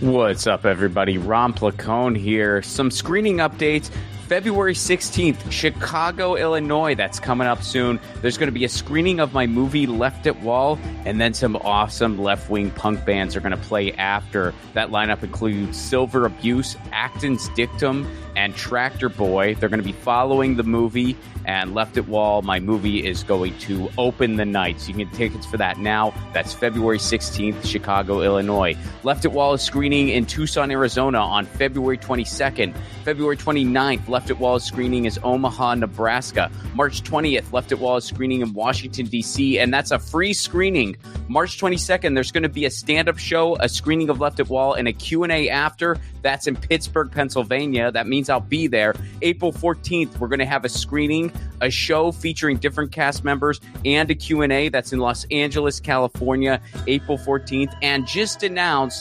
What's up, everybody? Ron Placone here. Some screening updates. February 16th, Chicago, Illinois. That's coming up soon. There's going to be a screening of my movie Left at Wall, and then some awesome left-wing punk bands are going to play after. That lineup includes Silver Abuse, Acton's Dictum, and Tractor Boy. They're going to be following the movie, and Left at Wall, my movie, is going to open the night. So you can get tickets for that now. That's February 16th, Chicago, Illinois. Left at Wall is screening in Tucson, Arizona on February 22nd. February 29th, Left at Wall is screening is Omaha, Nebraska. March 20th, Left at Wall is screening in Washington, D.C., and that's a free screening. March 22nd, there's going to be a stand-up show, a screening of Left at Wall, and a Q&A after. That's in Pittsburgh, Pennsylvania. That means I'll be there. April 14th, we're going to have a screening, a show featuring different cast members, and a Q&A. That's in Los Angeles, California, April 14th. And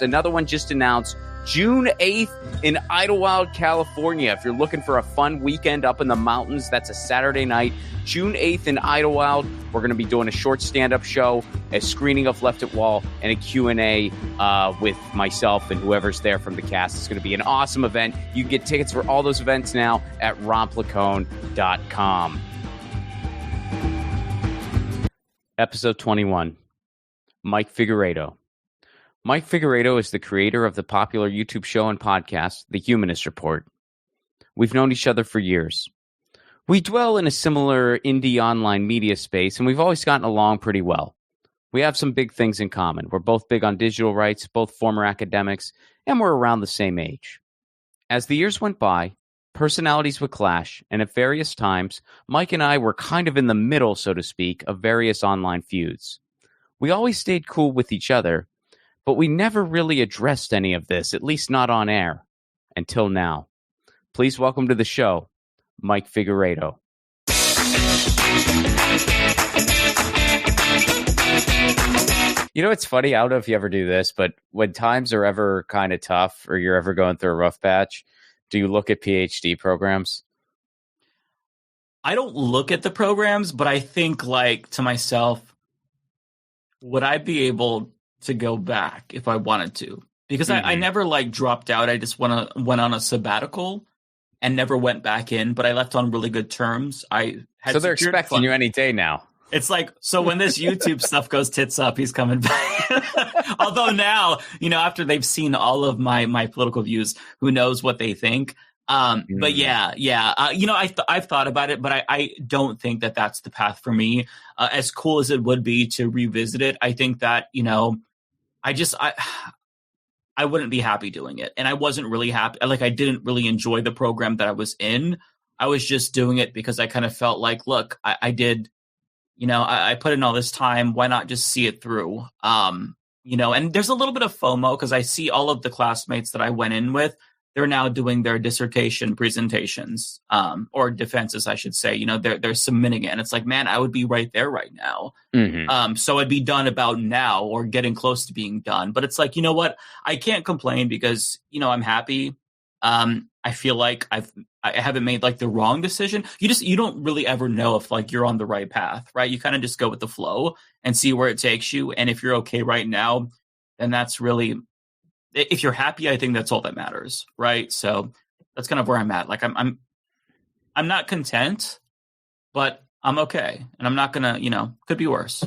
another one just announced, June 8th in Idlewild, California. If you're looking for a fun weekend up in the mountains, that's a Saturday night. June 8th in Idlewild, we're going to be doing a short stand-up show, a screening of Left at Wall, and a Q&A with myself and whoever's there from the cast. It's going to be an awesome event. You can get tickets for all those events now at ronplacone.com. Episode 21. Mike Figueredo. Mike Figueredo is the creator of the popular YouTube show and podcast, The Humanist Report. We've known each other for years. We dwell in a similar indie online media space, and we've always gotten along pretty well. We have some big things in common. We're both big on digital rights, both former academics, and we're around the same age. As the years went by, personalities would clash, and at various times, Mike and I were kind of in the middle, so to speak, of various online feuds. We always stayed cool with each other, but we never really addressed any of this, at least not on air, until now. Please welcome to the show, Mike Figueredo. You know, it's funny, I don't know if you ever do this, but when times are ever kind of tough or you're ever going through a rough patch, do you look at PhD programs? I don't look at the programs, but I think like to myself, would I be able to go back if I wanted to? Because I never like dropped out. I just went on a sabbatical and never went back in, but I left on really good terms. So they're expecting you any day now. It's like, so when this YouTube stuff goes tits up, he's coming back. Although now, after they've seen all of my political views, who knows what they think. But yeah. I've thought about it, but I don't think that that's the path for me. As cool as it would be to revisit it, I think that, I wouldn't be happy doing it. And I wasn't really happy. Like, I didn't really enjoy the program that I was in. I was just doing it because I kind of felt like, look, I did, I put in all this time. Why not just see it through? And there's a little bit of FOMO because I see all of the classmates that I went in with. They're now doing their dissertation presentations, or defenses, I should say. They're submitting it. And it's like, man, I would be right there right now. Mm-hmm. So it'd be done about now or getting close to being done. But it's like, you know what? I can't complain because, I'm happy. I feel like I haven't made like the wrong decision. You don't really ever know if like you're on the right path, right? You kind of just go with the flow and see where it takes you. And if you're okay right now, then that's really... If you're happy, I think that's all that matters, right? So that's kind of where I'm at. Like I'm not content, but I'm okay, and I'm not gonna, could be worse.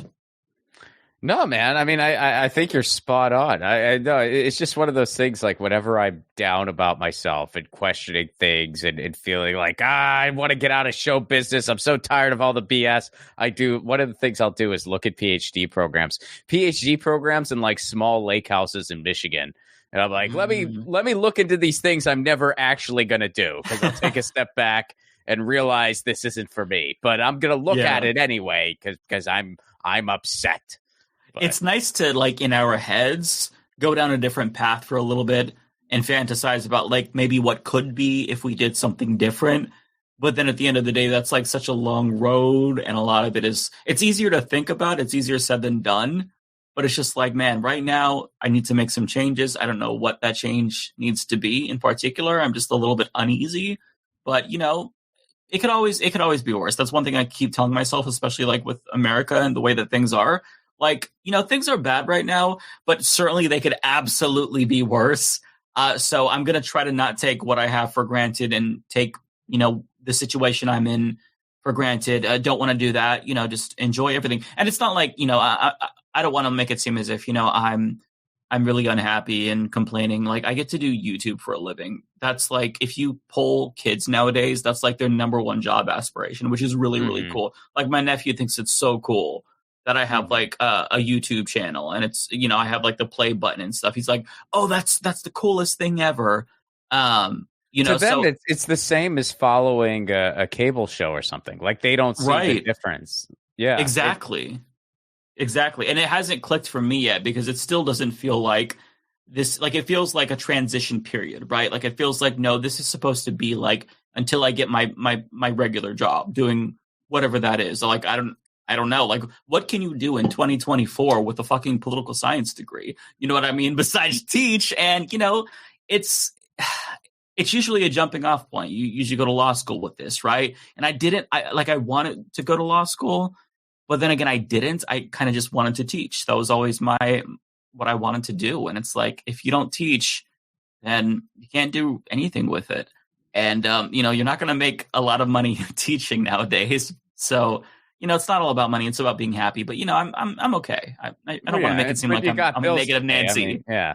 No, man. I mean, I think you're spot on. I know it's just one of those things. Like whenever I'm down about myself and questioning things and feeling like I want to get out of show business, I'm so tired of all the BS. One of the things I'll do is look at PhD programs in like small lake houses in Michigan. And I'm like, let me look into these things I'm never actually going to do because I'll take a step back and realize this isn't for me. But I'm going to look at it anyway because I'm upset. But it's nice to, like, in our heads, go down a different path for a little bit and fantasize about, like, maybe what could be if we did something different. But then at the end of the day, that's, like, such a long road. And a lot of it it's easier to think about. It's easier said than done. But it's just like, man, right now I need to make some changes. I don't know what that change needs to be in particular. I'm just a little bit uneasy. But, it could always be worse. That's one thing I keep telling myself, especially like with America and the way that things are. Like, things are bad right now, but certainly they could absolutely be worse. So I'm going to try to not take what I have for granted and take, the situation I'm in for granted. I don't want to do that, just enjoy everything. And it's not like, I don't want to make it seem as if, I'm really unhappy and complaining. Like, I get to do YouTube for a living. That's like, if you poll kids nowadays, that's like their number one job aspiration, which is really, really cool. Like, my nephew thinks it's so cool that I have like a YouTube channel, and it's, I have like the play button and stuff. He's like, oh, that's the coolest thing ever. To them, it's the same as following a cable show or something. Like, they don't see the difference. Yeah, exactly. Exactly. And it hasn't clicked for me yet, because it still doesn't feel like this, like, it feels like a transition period, right? Like, it feels like, no, this is supposed to be like until I get my regular job doing whatever that is. Like, I don't know. Like, what can you do in 2024 with a fucking political science degree? You know what I mean? Besides teach. And, it's usually a jumping off point. You usually go to law school with this, right? And I wanted to go to law school, but then again, I didn't. I kind of just wanted to teach. That was always what I wanted to do. And it's like, if you don't teach, then you can't do anything with it. And, you're not going to make a lot of money teaching nowadays. So, it's not all about money. It's about being happy. But, I'm okay. I don't want to make it seem like I'm a negative Nancy. I mean, yeah.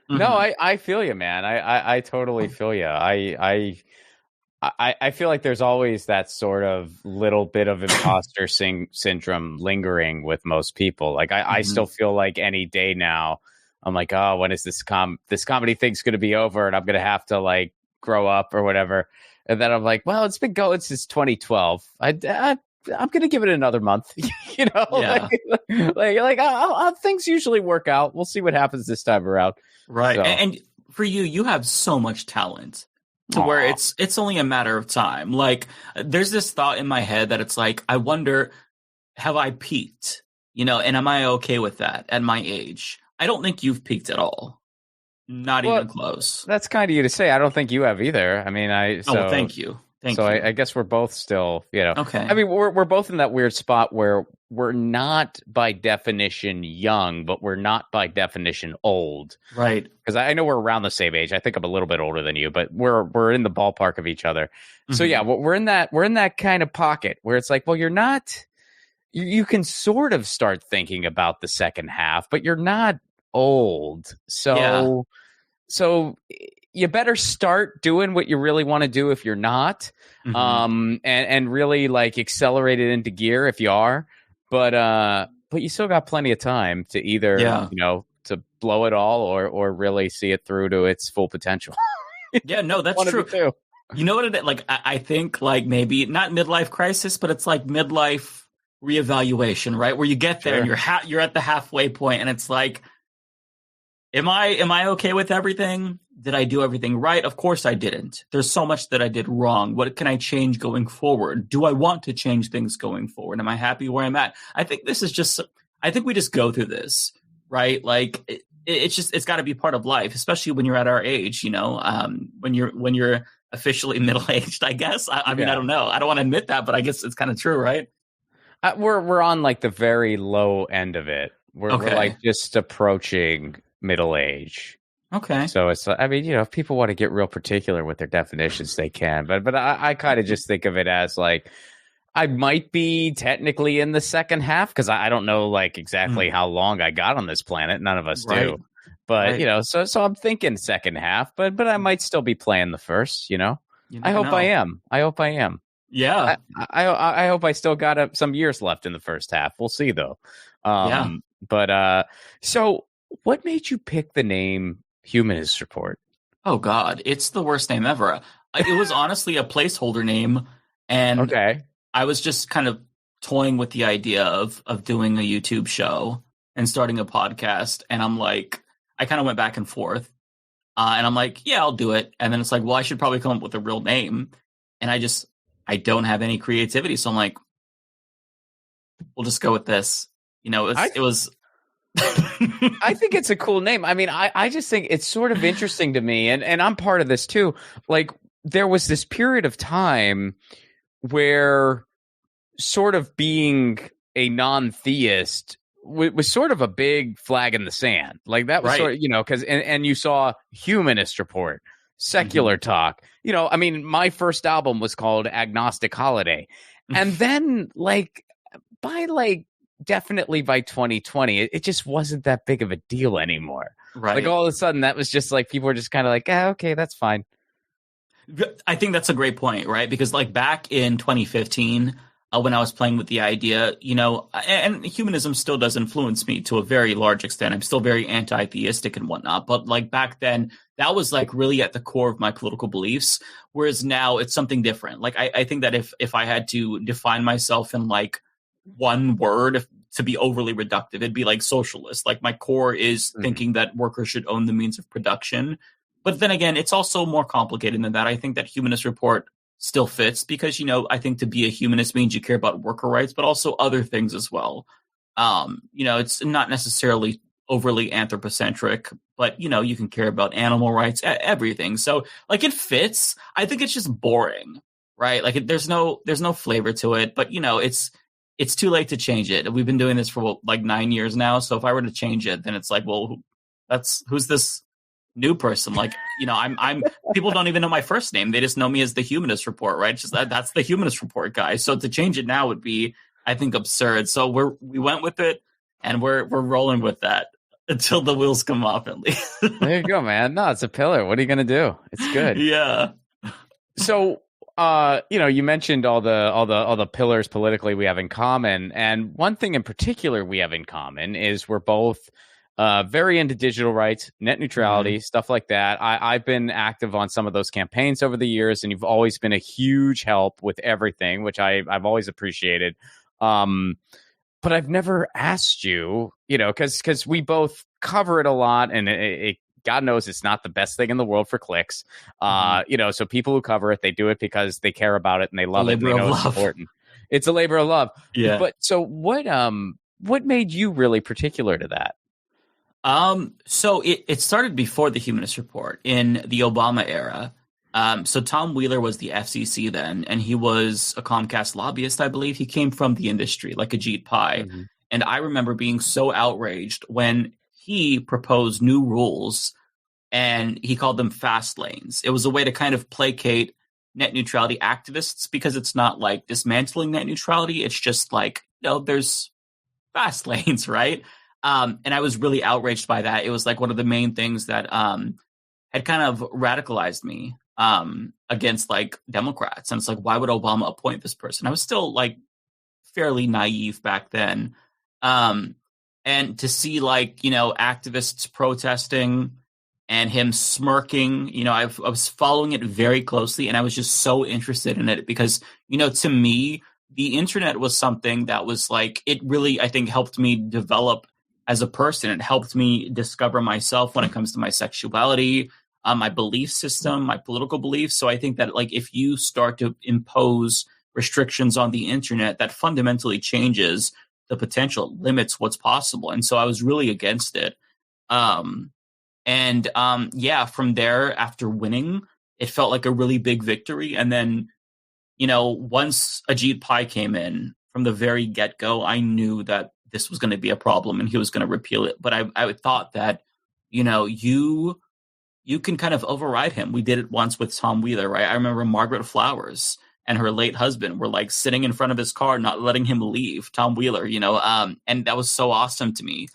Mm-hmm. No, I feel you, man. I totally feel you. I feel like there's always that sort of little bit of imposter syndrome lingering with most people. Like, I still feel like any day now, I'm like, oh, when is this comedy thing's going to be over, and I'm going to have to like grow up or whatever. And then I'm like, well, it's been going since 2012. I'm going to give it another month. Yeah. like things usually work out. We'll see what happens this time around. Right. So. And for you have so much talent to where it's only a matter of time. Like, there's this thought in my head that it's like, I wonder, have I peaked? And am I okay with that at my age? I don't think you've peaked at all. Not even close. That's kind of you to say. I don't think you have either. I mean, thank you. Thank you. I guess we're both still, Okay. I mean, we're both in that weird spot where we're not by definition young, but we're not by definition old. Right. Because I know we're around the same age. I think I'm a little bit older than you, but we're in the ballpark of each other. Mm-hmm. So yeah, we're in that kind of pocket where it's like, well, you're not. You can sort of start thinking about the second half, but you're not old. So you better start doing what you really want to do if you're not, and really like accelerate it into gear if you are. But you still got plenty of time to either to blow it all or really see it through to its full potential. Yeah, no, that's true. You know what it is? Like, I think like maybe not midlife crisis, but it's like midlife reevaluation, right? Where you get there and you're at the halfway point, and it's like, am I okay with everything? Did I do everything right? Of course I didn't. There's so much that I did wrong. What can I change going forward? Do I want to change things going forward? Am I happy where I'm at? I think we just go through this, right? Like, it's got to be part of life, especially when you're at our age, when you're officially middle-aged, I guess. I mean, I don't know. I don't want to admit that, but I guess it's kind of true, right? We're on like the very low end of it. We're like just approaching middle age. Okay. So it's, I mean, if people want to get real particular with their definitions, they can. But I kind of just think of it as like, I might be technically in the second half, because I don't know like exactly how long I got on this planet. None of us do. But so I'm thinking second half. But I might still be playing the first. I hope I am. Yeah. I hope I still got some years left in the first half. We'll see though. But so what made you pick the name Humanist Report? Oh God, it's the worst name ever. It was honestly a placeholder name, and I was just kind of toying with the idea of doing a YouTube show and starting a podcast. And I'm like, I kind of went back and forth, and I'm like, yeah, I'll do it. And then it's like, well, I should probably come up with a real name, and I don't have any creativity, so I'm like, we'll just go with this. It was. I think it's a cool name. I mean, I just think it's sort of interesting to me, and I'm part of this too. Like, there was this period of time where sort of being a non-theist was sort of a big flag in the sand. Like that was sort of, because and you saw Humanist Report, Secular Talk. I mean, my first album was called Agnostic Holiday. And then definitely by 2020, it just wasn't that big of a deal anymore. Right. Like all of a sudden that was just like, people were just kind of like, okay, that's fine. I think that's a great point, right? Because like back in 2015, when I was playing with the idea, and humanism still does influence me to a very large extent. I'm still very anti-theistic and whatnot. But like back then, that was like really at the core of my political beliefs. Whereas now it's something different. Like I think that if I had to define myself in like one word to be overly reductive, it'd be like socialist. Like my core is thinking that workers should own the means of production. But then again, it's also more complicated than that. I think that Humanist Report still fits because, I think to be a humanist means you care about worker rights, but also other things as well. It's not necessarily overly anthropocentric, but, you can care about animal rights, everything. So like it fits. I think it's just boring, right? Like there's no flavor to it, but, it's too late to change it. We've been doing this for like 9 years now. So if I were to change it, then it's like, well, who's this new person? Like, I'm people don't even know my first name. They just know me as the Humanist Report, right? Just that's the Humanist Report guy. So to change it now would be, I think, absurd. So we went with it and we're rolling with that until the wheels come off, at least. There you go, man. No, it's a pillar. What are you going to do? It's good. Yeah. So, you mentioned all the pillars politically we have in common. And one thing in particular we have in common is we're both very into digital rights, net neutrality, stuff like that. I've been active on some of those campaigns over the years, and you've always been a huge help with everything, which I've always appreciated. But I've never asked you, because we both cover it a lot, and it God knows it's not the best thing in the world for clicks. So people who cover it, they do it because they care about it and they love it. And they know it's important. It's a labor of love. Yeah. But so what made you really particular to that? So it started before the Humanist Report in the Obama era. So Tom Wheeler was the FCC then, and he was a Comcast lobbyist, I believe. He came from the industry, like Ajit Pai. And I remember being so outraged when he proposed new rules and he called them fast lanes. It was a way to kind of placate net neutrality activists because it's not like dismantling net neutrality. It's just like, there's fast lanes, right? And I was really outraged by that. It was like one of the main things that had kind of radicalized me against like Democrats. And it's like, why would Obama appoint this person? I was still like fairly naive back then. And to see like, activists protesting and him smirking, I was following it very closely, and I was just so interested in it because, to me, the internet was something that was like, it really, I think, helped me develop as a person. It helped me discover myself when it comes to my sexuality, my belief system, my political beliefs. So I think that like if you start to impose restrictions on the internet, that fundamentally changes the potential, limits what's possible. And so I was really against it. From there, after winning, it felt like a really big victory. And then, once Ajit Pai came in from the very get-go, I knew that this was going to be a problem and he was going to repeal it. But I thought that, you can kind of override him. We did it once with Tom Wheeler, right? I remember Margaret Flowers and her late husband were like sitting in front of his car, not letting him leave, Tom Wheeler, and that was so awesome to me.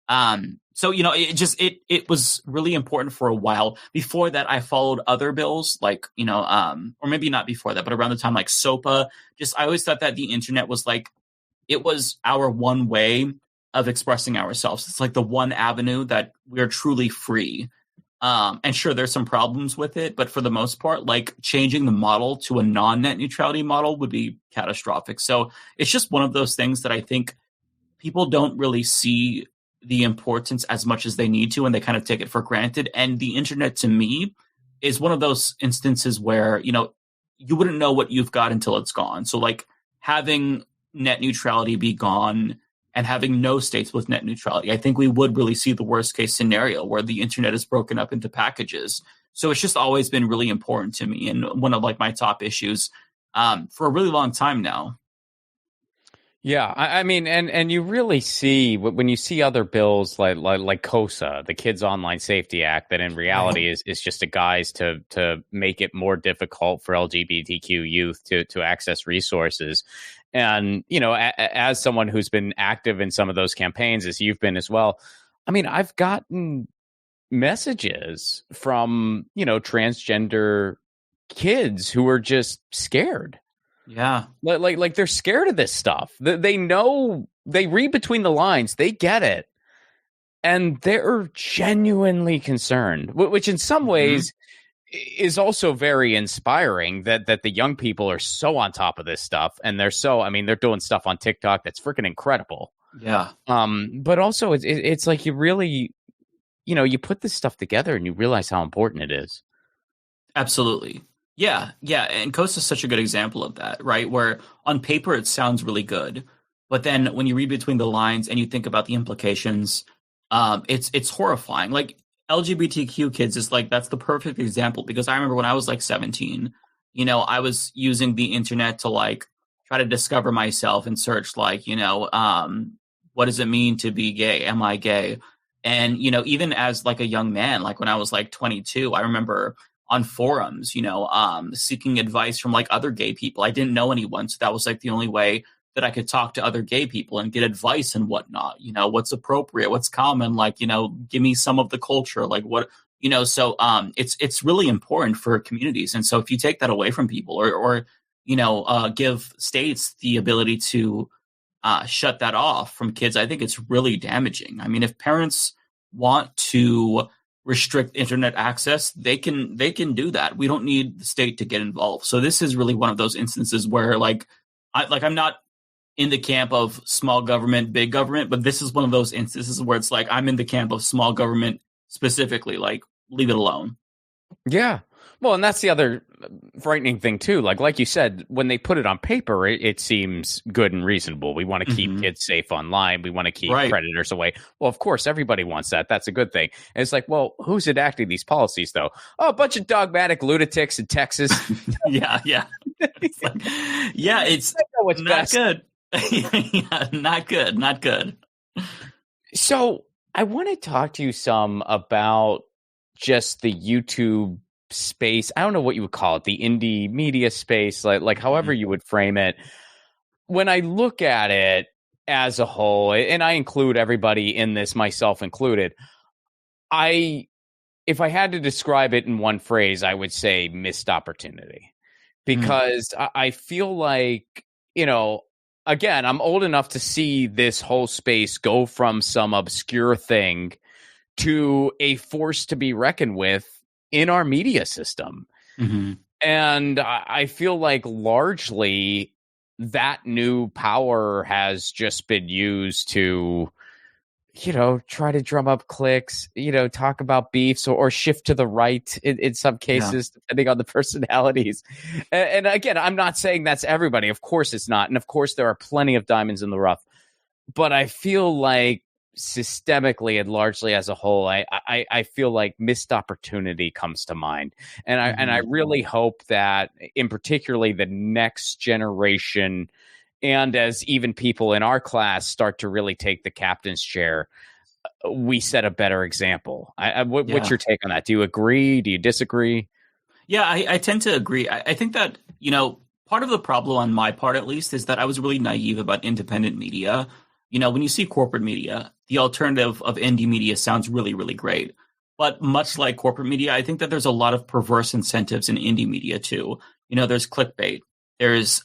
It was really important for a while. Before that, I followed other bills like, or maybe not before that, but around the time like SOPA, I always thought that the internet was like, it was our one way of expressing ourselves. It's like the one avenue that we're truly free. And sure, there's some problems with it, but for the most part, like changing the model to a non-net neutrality model would be catastrophic. So it's just one of those things that I think people don't really see the importance as much as they need to, and they kind of take it for granted. And the internet, to me, is one of those instances where, you wouldn't know what you've got until it's gone. So like having net neutrality be gone and having no states with net neutrality, I think we would really see the worst case scenario where the internet is broken up into packages. So it's just always been really important to me and one of like my top issues for a really long time now. Yeah, I mean, and you really see when you see other bills like COSA, the Kids Online Safety Act, that in reality is just a guise to make it more difficult for LGBTQ youth to access resources. And as someone who's been active in some of those campaigns, as you've been as well, I mean, I've gotten messages from transgender kids who are just scared. Yeah. Like they're scared of this stuff. They know, they read between the lines, they get it, and they're genuinely concerned, which in some ways is also very inspiring that the young people are so on top of this stuff, and they're doing stuff on TikTok that's freaking incredible. Yeah. But also it's like you really, you put this stuff together and you realize how important it is. Absolutely. Yeah, yeah, and Coast is such a good example of that, right? Where on paper it sounds really good, but then when you read between the lines and you think about the implications, it's horrifying. Like LGBTQ kids is like that's the perfect example because I remember when I was like 17, I was using the internet to like try to discover myself and search like, what does it mean to be gay? Am I gay? And even as like a young man, like when I was like 22, I remember on forums, seeking advice from like other gay people. I didn't know anyone, so that was like the only way that I could talk to other gay people and get advice and whatnot. What's appropriate, what's common, like give me some of the culture, like what So it's really important for communities, and so if you take that away from people, or give states the ability to shut that off from kids, I think it's really damaging. I mean, if parents want to restrict internet access, they can do that. We don't need the state to get involved. So this is really one of those instances where I'm not in the camp of small government, big government, but this is one of those instances where it's like I'm in the camp of small government specifically, like leave it alone. Yeah. Well, and that's the other frightening thing too. Like you said, when they put it on paper, it seems good and reasonable. We want to keep kids safe online. We want to keep predators away. Well, of course, everybody wants that. That's a good thing. And it's like, well, who's enacting these policies though? Oh, a bunch of dogmatic lunatics in Texas. yeah. It's like, yeah, it's not best. Good. Yeah, not good. So I want to talk to you some about just the YouTube space. I don't know what you would call it, the indie media space, like however you would frame it. When I look at it as a whole, and I include everybody in this, myself included, if I had to describe it in one phrase, I would say missed opportunity. Because I feel like, again, I'm old enough to see this whole space go from some obscure thing to a force to be reckoned with in our media system. And I feel like largely that new power has just been used to, try to drum up clicks, talk about beefs or shift to the right in some cases, depending on the personalities. And again, I'm not saying that's everybody. Of course it's not. And of course there are plenty of diamonds in the rough. But I feel like systemically and largely as a whole, I feel like missed opportunity comes to mind. And I really hope that in particularly the next generation, and as even people in our class start to really take the captain's chair, we set a better example. What's your take on that? Do you agree? Do you disagree? Yeah, I tend to agree. I think that, part of the problem on my part, at least, is that I was really naive about independent media. When you see corporate media, the alternative of indie media sounds really, really great. But much like corporate media, I think that there's a lot of perverse incentives in indie media too. There's clickbait, there's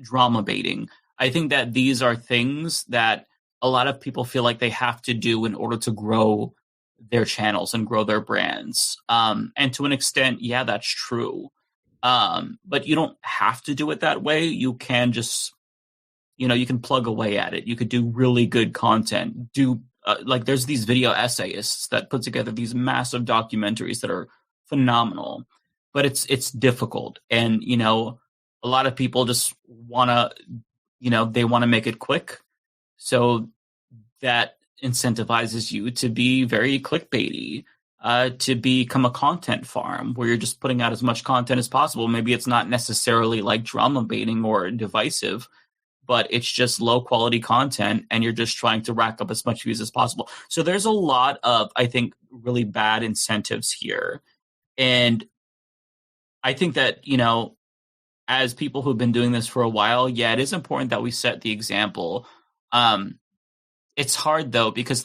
drama baiting. I think that these are things that a lot of people feel like they have to do in order to grow their channels and grow their brands. And to an extent, yeah, that's true. But you don't have to do it that way. You can just you can plug away at it. You could do really good content. There's these video essayists that put together these massive documentaries that are phenomenal, but it's difficult. And, a lot of people just want to, they want to make it quick. So that incentivizes you to be very clickbaity, to become a content farm where you're just putting out as much content as possible. Maybe it's not necessarily like drama baiting or divisive, but it's just low quality content and you're just trying to rack up as much views as possible. So there's a lot of, I think, really bad incentives here. And I think that, as people who've been doing this for a while, yeah, it is important that we set the example. It's hard though, because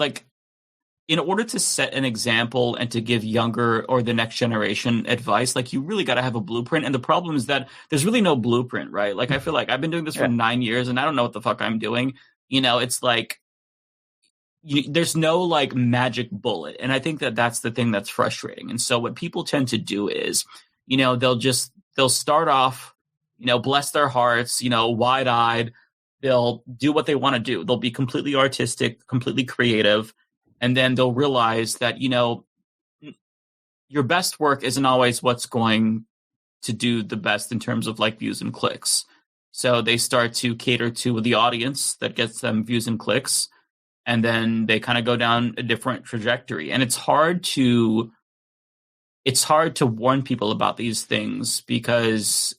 in order to set an example and to give younger or the next generation advice, you really got to have a blueprint. And the problem is that there's really no blueprint, right? I feel like I've been doing this for 9 years and I don't know what the fuck I'm doing. It's there's no magic bullet. And I think that that's the thing that's frustrating. And so what people tend to do is, they'll start off, bless their hearts, wide eyed. They'll do what they want to do. They'll be completely artistic, completely creative. And then they'll realize that, your best work isn't always what's going to do the best in terms of views and clicks. So they start to cater to the audience that gets them views and clicks. And then they kind of go down a different trajectory. And it's hard to warn people about these things because,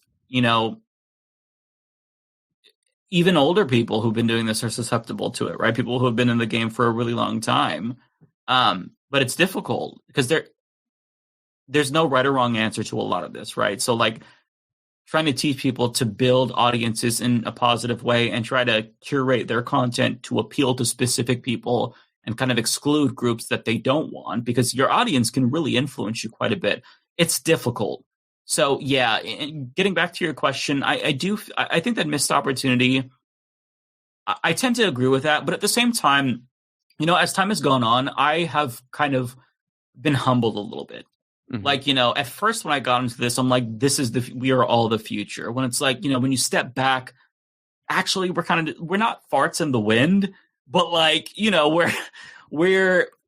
even older people who've been doing this are susceptible to it, right? People who have been in the game for a really long time. But it's difficult because there's no right or wrong answer to a lot of this, right? So trying to teach people to build audiences in a positive way and try to curate their content to appeal to specific people and kind of exclude groups that they don't want, because your audience can really influence you quite a bit. It's difficult. So yeah, getting back to your question, I think that missed opportunity, I tend to agree with that. But at the same time, as time has gone on, I have kind of been humbled a little bit. Mm-hmm. At first when I got into this, I'm like, we are all the future. When it's when you step back, actually we're not farts in the wind, but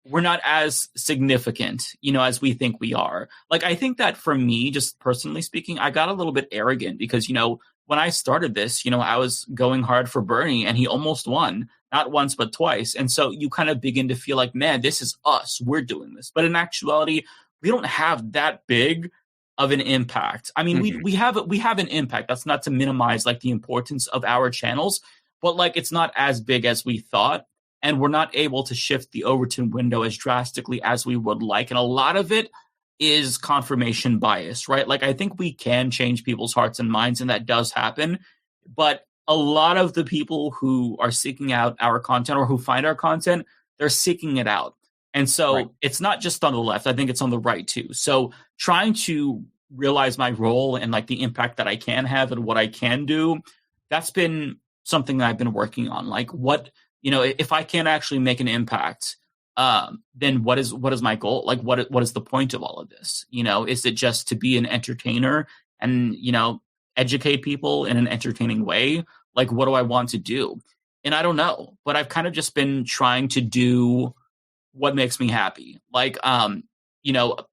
we're not as significant, as we think we are. I think that for me, just personally speaking, I got a little bit arrogant because, when I started this, I was going hard for Bernie and he almost won, not once, but twice. And so you kind of begin to feel like, man, this is us. We're doing this. But in actuality, we don't have that big of an impact. I mean, mm-hmm. we have an impact. That's not to minimize the importance of our channels, but it's not as big as we thought. And we're not able to shift the Overton window as drastically as we would like. And a lot of it is confirmation bias, right? I think we can change people's hearts and minds, and that does happen. But a lot of the people who are seeking out our content or who find our content, they're seeking it out. And so It's not just on the left. I think it's on the right too. So trying to realize my role and the impact that I can have and what I can do, that's been something that I've been working on. If I can't actually make an impact, then what is my goal? What is the point of all of this? Is it just to be an entertainer and, educate people in an entertaining way? What do I want to do? And I don't know, but I've kind of just been trying to do what makes me happy.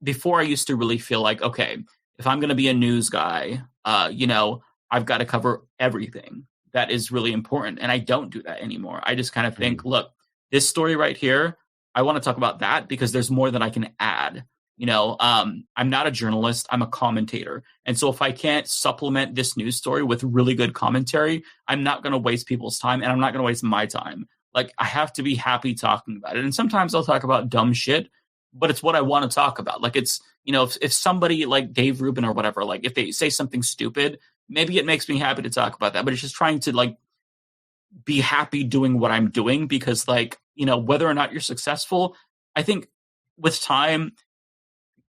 Before I used to really feel okay, if I'm going to be a news guy, I've got to cover everything that is really important. And I don't do that anymore. I just kind of think, look, this story right here, I want to talk about that because there's more that I can add. I'm not a journalist, I'm a commentator. And so if I can't supplement this news story with really good commentary, I'm not going to waste people's time and I'm not going to waste my time. I have to be happy talking about it. And sometimes I'll talk about dumb shit, but it's what I want to talk about. It's, if somebody like Dave Rubin or whatever, if they say something stupid, maybe it makes me happy to talk about that, but it's just trying to be happy doing what I'm doing because whether or not you're successful, I think with time,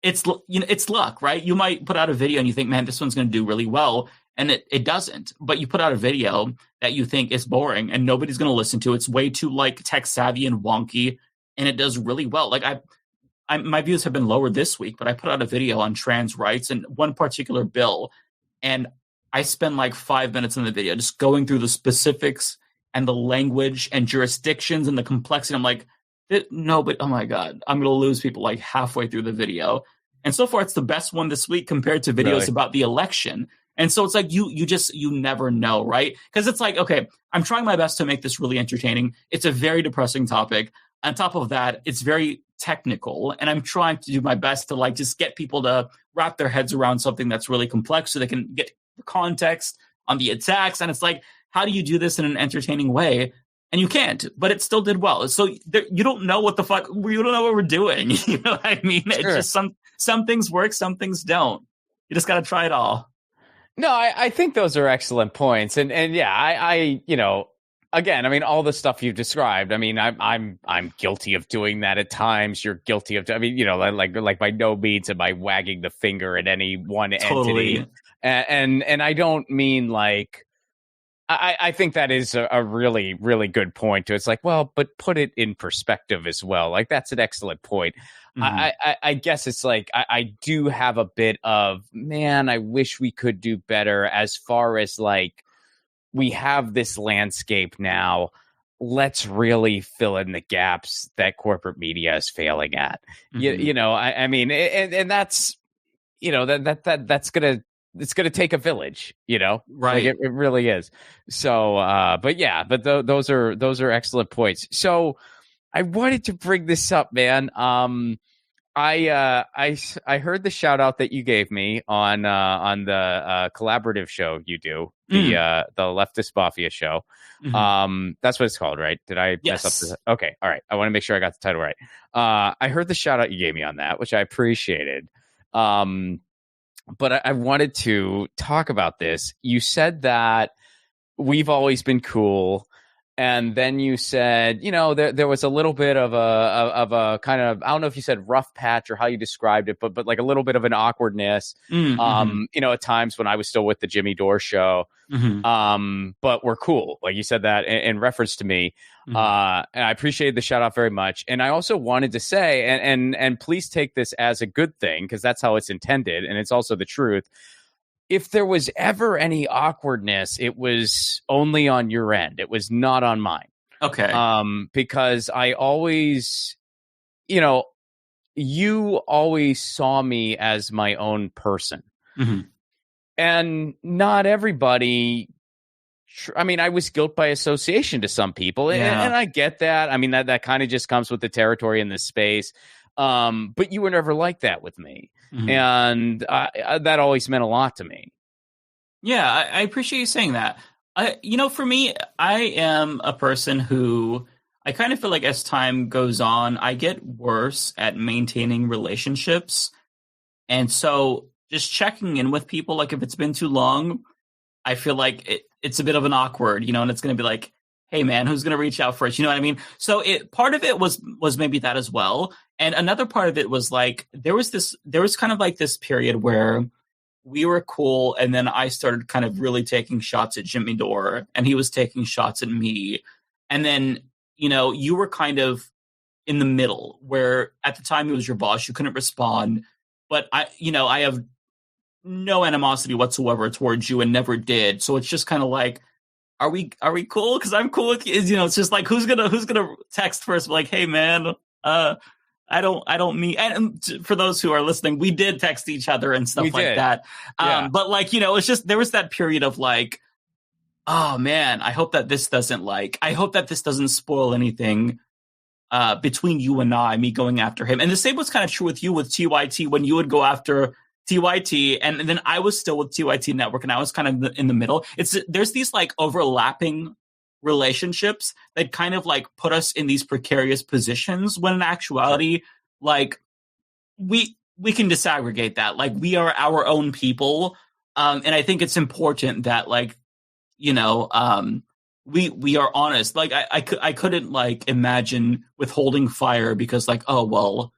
it's luck, right? You might put out a video and you think, man, this one's going to do really well. And it doesn't, but you put out a video that you think is boring and nobody's going to listen to. It's way too tech savvy and wonky and it does really well. My views have been lower this week, but I put out a video on trans rights and one particular bill. And I spend 5 minutes in the video just going through the specifics and the language and jurisdictions and the complexity. I'm no, but oh my God, I'm going to lose people halfway through the video. And so far, it's the best one this week compared to videos about the election. And so it's you never know, right? Because it's okay, I'm trying my best to make this really entertaining. It's a very depressing topic. On top of that, it's very technical. And I'm trying to do my best to just get people to wrap their heads around something that's really complex so they can get the context on the attacks. And it's how do you do this in an entertaining way? And you can't, but it still did well. So you don't know what the fuck, you don't know what we're doing. You know what I mean? Sure. It's just some things work, some things don't. You just got to try it all. No, I think those are excellent points. And yeah, I again, I mean, all the stuff you've described, I mean, I'm guilty of doing that at times. You're guilty of, I mean, like by no means am I wagging the finger at any one entity. And I don't mean like, I think that is a really, really good point. It's like, well, but put it in perspective as well. Like, that's an excellent point. Mm-hmm. I guess it's like, I do have a bit of, man, I wish we could do better as far as like, we have this landscape now. Let's really fill in the gaps that corporate media is failing at. Mm-hmm. I mean, and that's, that's it's going to take a village, right? Like it really is. So, but those are excellent points. So I wanted to bring this up, man. I heard the shout out that you gave me on the collaborative show you do, the Leftist Mafia show. Mm-hmm. That's what it's called, right? Did I mess up this? Okay. All right. I want to make sure I got the title right. I heard the shout out you gave me on that, which I appreciated. But I wanted to talk about this. You said that we've always been cool. And then you said, there was a little bit of a kind of, I don't know if you said rough patch or how you described it, but like a little bit of an awkwardness, at times when I was still with the Jimmy Dore show. Mm-hmm. But we're cool. Like you said that in reference to me. Mm-hmm. And I appreciated the shout out very much. And I also wanted to say, and please take this as a good thing, because that's how it's intended. And it's also the truth. If there was ever any awkwardness, it was only on your end. It was not on mine. Okay. Because I always, you always saw me as my own person. Mm-hmm. And not everybody, I mean, I was guilt by association to some people. Yeah. And I get that. I mean, that kind of just comes with the territory in this space. But you were never like that with me. Mm-hmm. And that always meant a lot to me. Yeah, I appreciate you saying that. For me, I am a person who I kind of feel like as time goes on, I get worse at maintaining relationships. And so just checking in with people, like if it's been too long, I feel like it's a bit of an awkward, and it's going to be like, hey, man, who's going to reach out first? You know what I mean? So part of it was maybe that as well. And another part of it was like, there was kind of like this period where we were cool. And then I started kind of really taking shots at Jimmy Dore and he was taking shots at me. And then, you were kind of in the middle where at the time he was your boss, you couldn't respond. But I have no animosity whatsoever towards you and never did. So it's just kind of like, are we cool? Because I'm cool with you. It's just like, who's gonna text first? Like, hey man, I don't mean. And for those who are listening, we did text each other and stuff like that. Yeah. But like, it's just there was that period of like, oh man, I hope that this doesn't spoil anything between you and me going after him. And the same was kind of true with you with TYT when you would go after TYT, and then I was still with TYT Network, and I was kind of in the middle. There's these like overlapping relationships that kind of like put us in these precarious positions, when in actuality, like we can disaggregate that. Like we are our own people, and I think it's important that like we are honest. Like I couldn't like imagine withholding fire because like, oh well,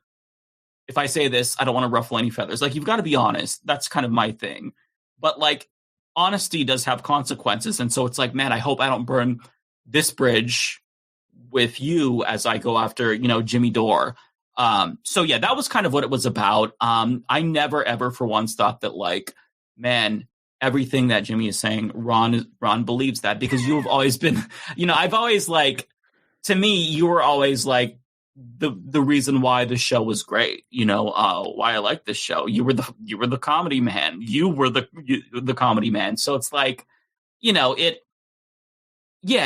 if I say this, I don't want to ruffle any feathers. Like, you've got to be honest. That's kind of my thing. But, like, honesty does have consequences. And so it's like, man, I hope I don't burn this bridge with you as I go after, Jimmy Dore. So, yeah, that was kind of what it was about. I never, ever for once thought that, like, man, everything that Jimmy is saying, Ron believes that. Because you have always been, I've always, like, to me, you were always, like, the reason why the show was great, why I like this show. You were the comedy man. You were the comedy man. So it's like, it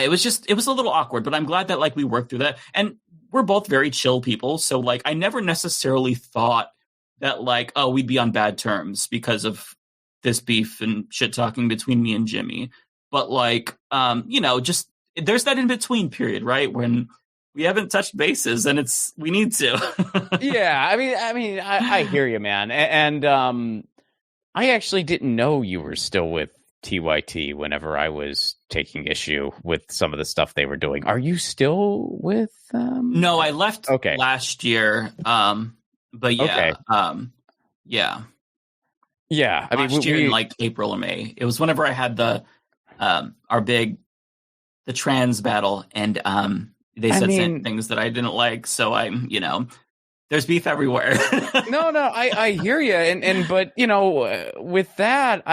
was a little awkward, but I'm glad that like we worked through that. And we're both very chill people. So like, I never necessarily thought that like, oh, we'd be on bad terms because of this beef and shit talking between me and Jimmy. but like, just there's that in between period, right? When we haven't touched bases and we need to. Yeah, I hear you, man. And I actually didn't know you were still with TYT whenever I was taking issue with some of the stuff they were doing. Are you still with them? No, I left last year. But yeah, yeah. Yeah, last year in like April or May. It was whenever I had the trans battle, and they said things that I didn't like. So there's beef everywhere. No, I hear you, but with that,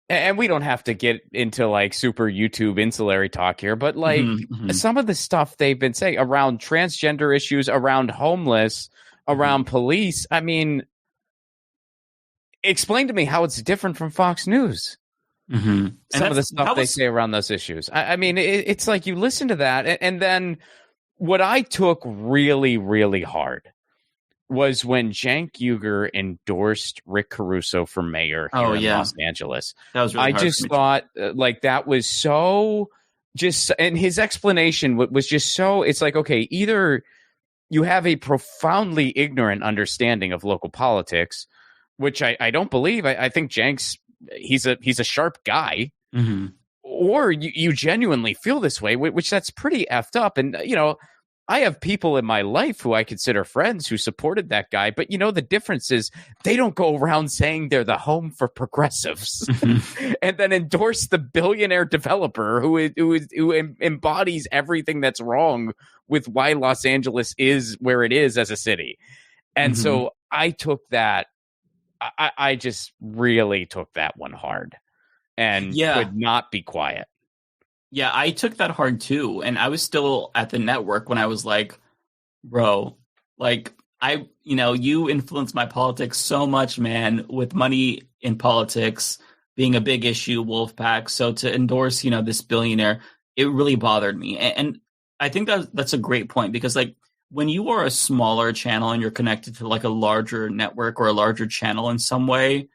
and we don't have to get into like super YouTube insulary talk here, but like some of the stuff they've been saying around transgender issues, around homeless, around police. Explain to me how it's different from Fox News. Some of the stuff they say around those issues. It's like you listen to that, and then what I took really, really hard was when Cenk Uygur endorsed Rick Caruso for mayor here in Los Angeles. That was really I hard just thought like that was so and his explanation was just so, it's like, okay, either you have a profoundly ignorant understanding of local politics, which I don't believe. I think Cenk's he's a sharp guy, or you genuinely feel this way, which that's pretty effed up. And I have people in my life who I consider friends who supported that guy, but the difference is they don't go around saying they're the home for progressives and then endorse the billionaire developer who embodies everything that's wrong with why Los Angeles is where it is as a city. And so I took that. I just really took that one hard and could not be quiet. Yeah, I took that hard too. And I was still at the network when I was like, bro, like you influence my politics so much, man, with money in politics being a big issue, Wolfpack. So to endorse, this billionaire, it really bothered me. And I think that's a great point, because like when you are a smaller channel and you're connected to like a larger network or a larger channel in some way,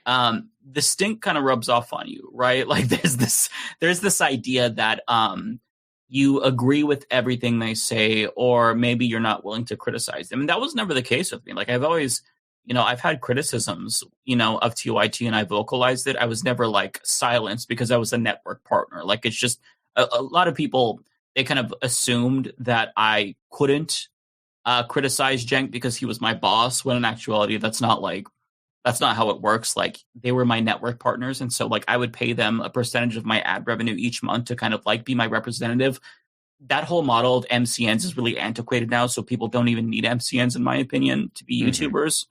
the stink kind of rubs off on you, right? Like there's this idea that you agree with everything they say, or maybe you're not willing to criticize them. And that was never the case with me. Like I've always, I've had criticisms, of TYT, and I vocalized it. I was never like silenced because I was a network partner. Like it's just a lot of people, they kind of assumed that I couldn't criticize Cenk because he was my boss, when in actuality, that's not how it works. Like they were my network partners. And so like I would pay them a percentage of my ad revenue each month to kind of like be my representative. That whole model of MCNs is really antiquated now. So people don't even need MCNs, in my opinion, to be YouTubers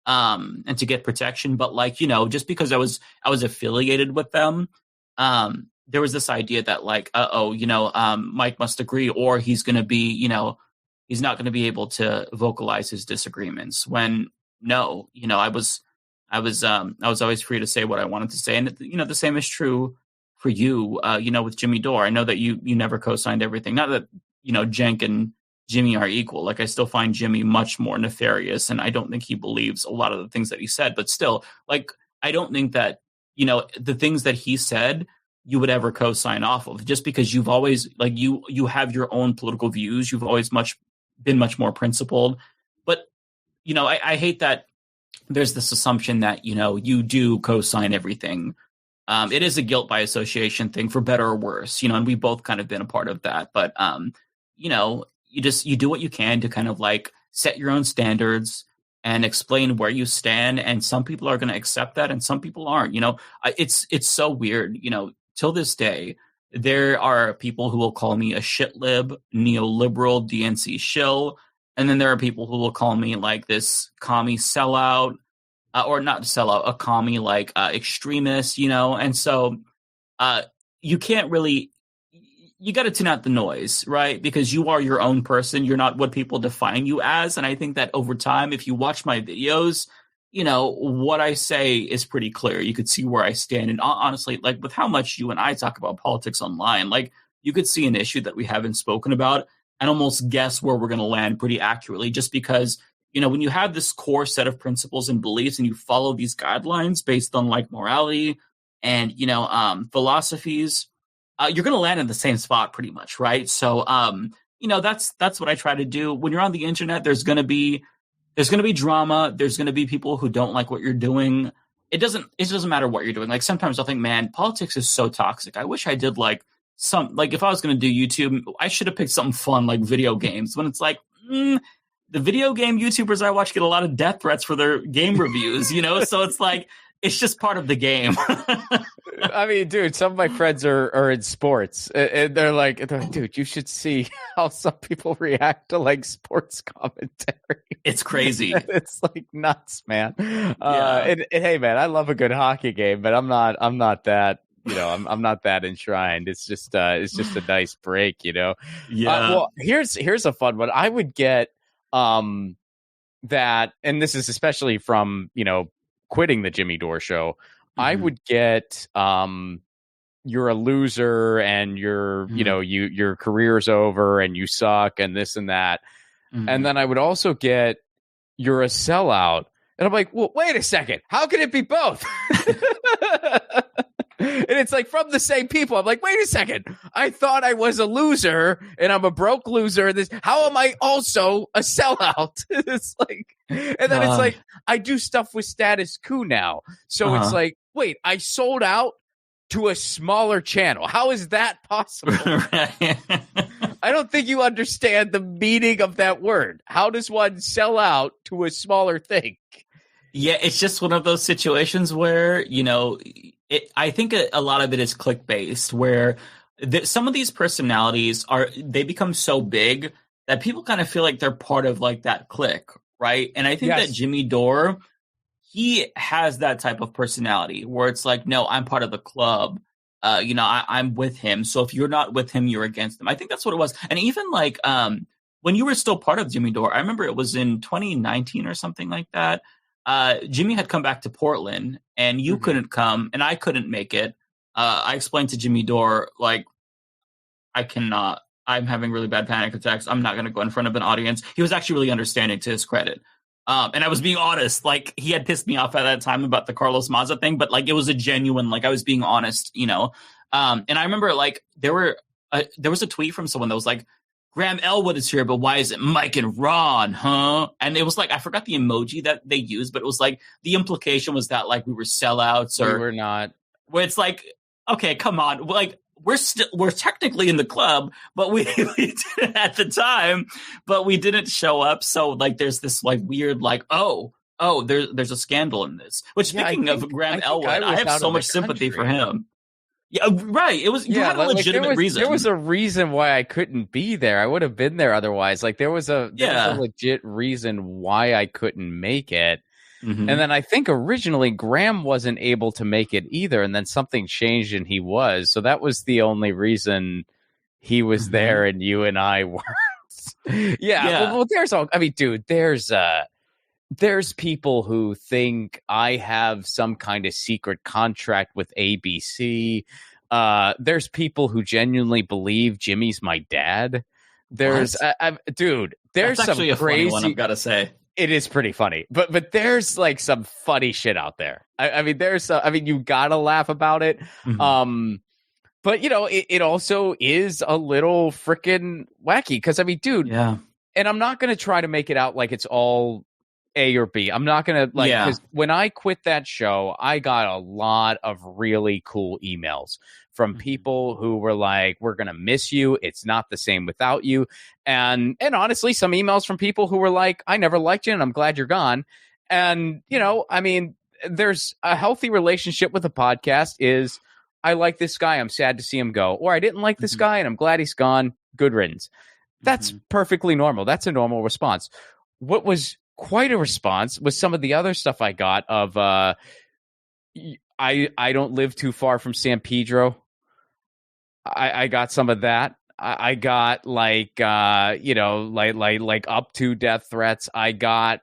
and to get protection. But like, just because I was affiliated with them, there was this idea that like, Mike must agree, or he's going to be, he's not going to be able to vocalize his disagreements, when no, I was always free to say what I wanted to say. And, the same is true for you, with Jimmy Dore. I know that you never co-signed everything. Not that, Cenk and Jimmy are equal. Like I still find Jimmy much more nefarious, and I don't think he believes a lot of the things that he said, but still, like, I don't think that, the things that he said you would ever co-sign off of, just because you've always like, you have your own political views. You've always been much more principled, but I hate that there's this assumption that, you do co-sign everything. It is a guilt by association thing, for better or worse, and we've both kind of been a part of that. But, you do what you can to kind of like set your own standards and explain where you stand. And some people are going to accept that, and some people aren't. It's so weird. Till this day, there are people who will call me a shit lib, neoliberal, DNC shill. And then there are people who will call me like this commie sellout, or not sellout, a commie like extremist, And so you can't really, you got to tune out the noise, right? Because you are your own person. You're not what people define you as. And I think that over time, if you watch my videos, what I say is pretty clear. You could see where I stand. And honestly, like with how much you and I talk about politics online, like you could see an issue that we haven't spoken about and almost guess where we're going to land pretty accurately, just because, when you have this core set of principles and beliefs and you follow these guidelines based on like morality and philosophies, you're going to land in the same spot pretty much, right? So that's what I try to do. When you're on the internet, there's going to be drama. There's going to be people who don't like what you're doing. It doesn't matter what you're doing. Like sometimes I'll think, man, politics is so toxic. I wish I did like if I was going to do YouTube, I should have picked something fun like video games. When it's like, the video game YouTubers I watch get a lot of death threats for their game reviews, So it's like, it's just part of the game. I mean, dude, some of my friends are in sports, and they're like, dude, you should see how some people react to like sports commentary. It's crazy. It's like nuts, man. And hey, man, I love a good hockey game, but I'm not that. I'm not that enshrined. It's just a nice break, Yeah. Well, here's a fun one. I would get that, and this is especially from quitting the Jimmy Dore show. Mm-hmm. I would get you're a loser and you're your career's over and you suck and this and that. Mm-hmm. And then I would also get you're a sellout. And I'm like, well, wait a second. How can it be both? And it's like from the same people. I'm like, wait a second. I thought I was a loser and I'm a broke loser. How am I also a sellout? It's like, and then it's like, I do stuff with Status Quo now. So it's like, wait, I sold out to a smaller channel. How is that possible? I don't think you understand the meaning of that word. How does one sell out to a smaller thing? Yeah, it's just one of those situations where, I think a lot of it is click-based, where some of these personalities they become so big that people kind of feel like they're part of like that clique, right? And I think that Jimmy Dore, he has that type of personality where it's like, no, I'm part of the club. I'm with him. So if you're not with him, you're against him. I think that's what it was. And even like when you were still part of Jimmy Dore, I remember it was in 2019 or something like that. Jimmy had come back to Portland and you couldn't come and I couldn't make it. I explained to Jimmy Dore, like, I cannot, I'm having really bad panic attacks. I'm not going to go in front of an audience. He was actually really understanding, to his credit. And I was being honest, like he had pissed me off at that time about the Carlos Maza thing, but like, it was a genuine, like I was being honest, And I remember like there was a tweet from someone that was like, Graham Elwood is here, but why is it Mike and Ron, huh? And it was like, I forgot the emoji that they used, but it was like, the implication was that like we were sellouts or we were not. Where it's like, okay, come on. Like we're technically in the club, but we did it at the time, but we didn't show up. So like, there's this like weird, like, there's a scandal in this, which speaking of Graham Elwood, I have so much sympathy for him. Yeah, right. It was you had a legitimate reason. There was a reason why I couldn't be there. I would have been there otherwise. Like there was a legit reason why I couldn't make it. Mm-hmm. And then I think originally Graham wasn't able to make it either, and then something changed and he was. So that was the only reason he was there and you and I weren't. Yeah. Well, there's people who think I have some kind of secret contract with ABC. There's people who genuinely believe Jimmy's my dad. There's, there's That's some actually a crazy funny one, I've got to say. It is pretty funny, but there's like some funny shit out there. I mean, you gotta laugh about it. Mm-hmm. But it also is a little freaking wacky because I mean, dude, and I'm not gonna try to make it out like it's all A or B. I'm not gonna because when I quit that show, I got a lot of really cool emails from people who were like, we're going to miss you. It's not the same without you. And honestly, some emails from people who were like, I never liked you and I'm glad you're gone. And, I mean, there's a healthy relationship with a podcast is I like this guy. I'm sad to see him go. Or I didn't like this guy and I'm glad he's gone. Good riddance. That's perfectly normal. That's a normal response. What was quite a response was some of the other stuff I got of, I don't live too far from San Pedro. I got some of that. I got like up to death threats. I got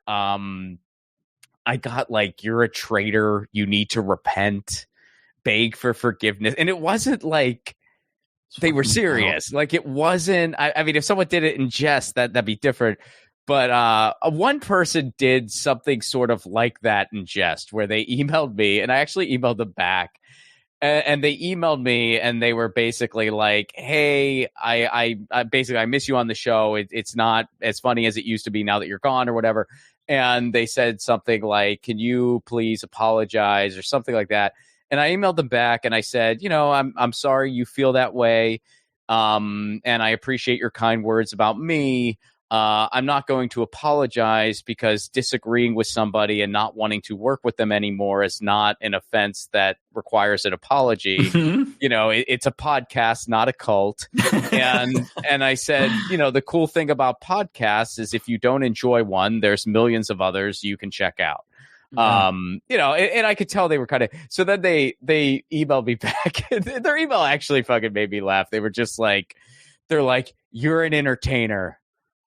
like, you're a traitor. You need to repent, beg for forgiveness. And it wasn't like they were serious. Like it wasn't, I mean, if someone did it in jest, that'd be different. But one person did something sort of like that in jest where they emailed me and I actually emailed them back. And they emailed me and they were basically like, hey, I basically, I miss you on the show. It's not as funny as it used to be now that you're gone or whatever. And they said something like, can you please apologize or something like that? And I emailed them back and I said, I'm sorry you feel that way. And I appreciate your kind words about me. I'm not going to apologize because disagreeing with somebody and not wanting to work with them anymore is not an offense that requires an apology. Mhm. It's a podcast, not a cult. And I said, the cool thing about podcasts is if you don't enjoy one, there's millions of others you can check out. Yeah. And I could tell they were kind of, so then they emailed me back. Their email actually fucking made me laugh. They were just like, they're like, you're an entertainer.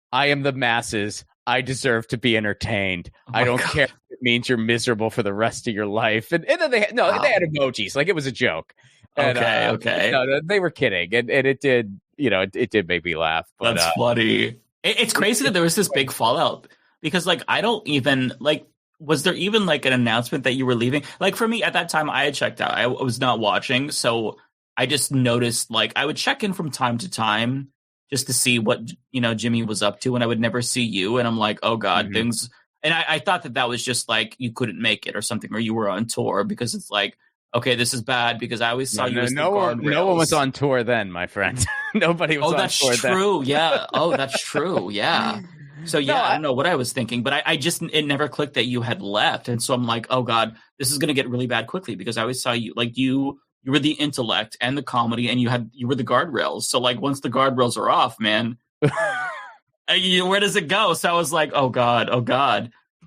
I am the masses. I deserve to be entertained. I don't care if it means you're miserable for the rest of your life. And then they had emojis. Like it was a joke. And, Okay. No, they were kidding. And it did, it did make me laugh. But, That's funny. It's crazy that there was this big fallout because like, I don't even like, was there even like an announcement that you were leaving? Like for me at that time, I had checked out. I was not watching. So I just noticed like I would check in from time to time just to see what, Jimmy was up to. And I would never see you. And I'm like, oh God, things. And I thought that was just like, you couldn't make it or something, or you were on tour because it's like, okay, this is bad because I always saw you as the guardrails. No one was on tour then, my friend. Nobody was on tour then. Oh, that's true. Yeah. Oh, that's true. Yeah. So yeah, I don't know what I was thinking, but I just, it never clicked that you had left. And so I'm like, oh God, this is going to get really bad quickly because I always saw you like you were the intellect and the comedy and you were the guardrails. So like once the guardrails are off, man, where does it go? So I was like, oh God.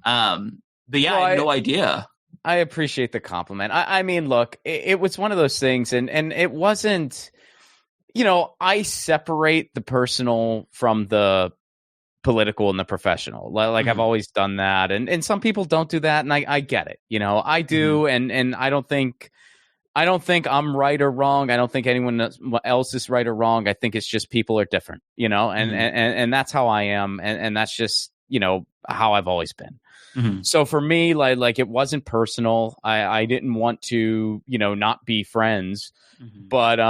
But yeah, I had no idea. I appreciate the compliment. I mean, look, it was one of those things and it wasn't, I separate the personal from the political and the professional. Like I've always done that. And some people don't do that. And I get it. I do. And I don't think I'm right or wrong. I don't think anyone else is right or wrong. I think it's just people are different, and that's how I am. And that's just, how I've always been. So for me, like it wasn't personal. I didn't want to, not be friends, but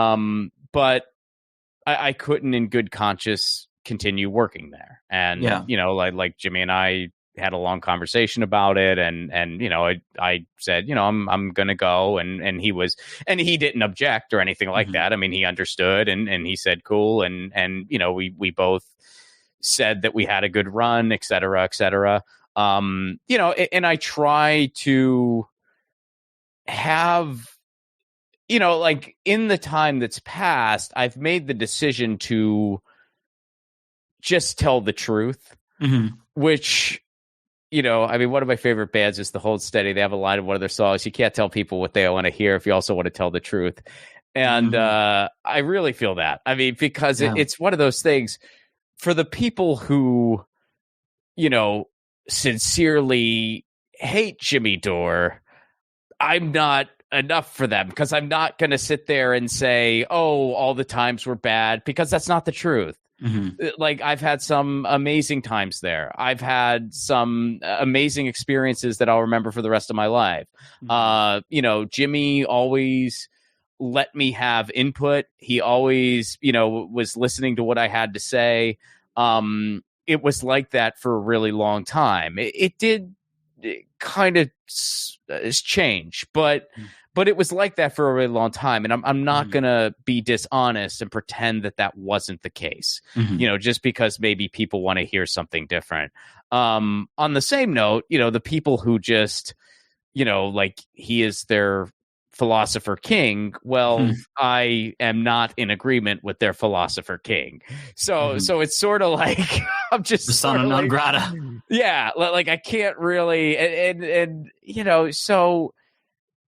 I couldn't in good conscience continue working there. And, like Jimmy and I had a long conversation about it. And I said, I'm going to go. And he didn't object or anything like that. I mean, he understood and he said, cool. And we both said that we had a good run, et cetera, et cetera. And I try to have, like in the time that's passed, I've made the decision to just tell the truth, which, I mean, one of my favorite bands is the Hold Steady. They have a line of one of their songs. You can't tell people what they want to hear if you also want to tell the truth. And I really feel that. I mean, because it's one of those things for the people who, sincerely hate Jimmy Dore. I'm not enough for them because I'm not going to sit there and say, oh, all the times were bad, because that's not the truth. Like I've had some amazing times there. I've had some amazing experiences that I'll remember for the rest of my life. Jimmy always let me have input. He always, was listening to what I had to say. It was like that for a really long time. It did kind of change, but it was like that for a really long time. And I'm not going to be dishonest and pretend that wasn't the case, just because maybe people want to hear something different. On the same note, the people who just, like he is their philosopher king. Well, I am not in agreement with their philosopher king. So it's sort of like, I'm just persona non grata. Yeah. Like I can't really, and so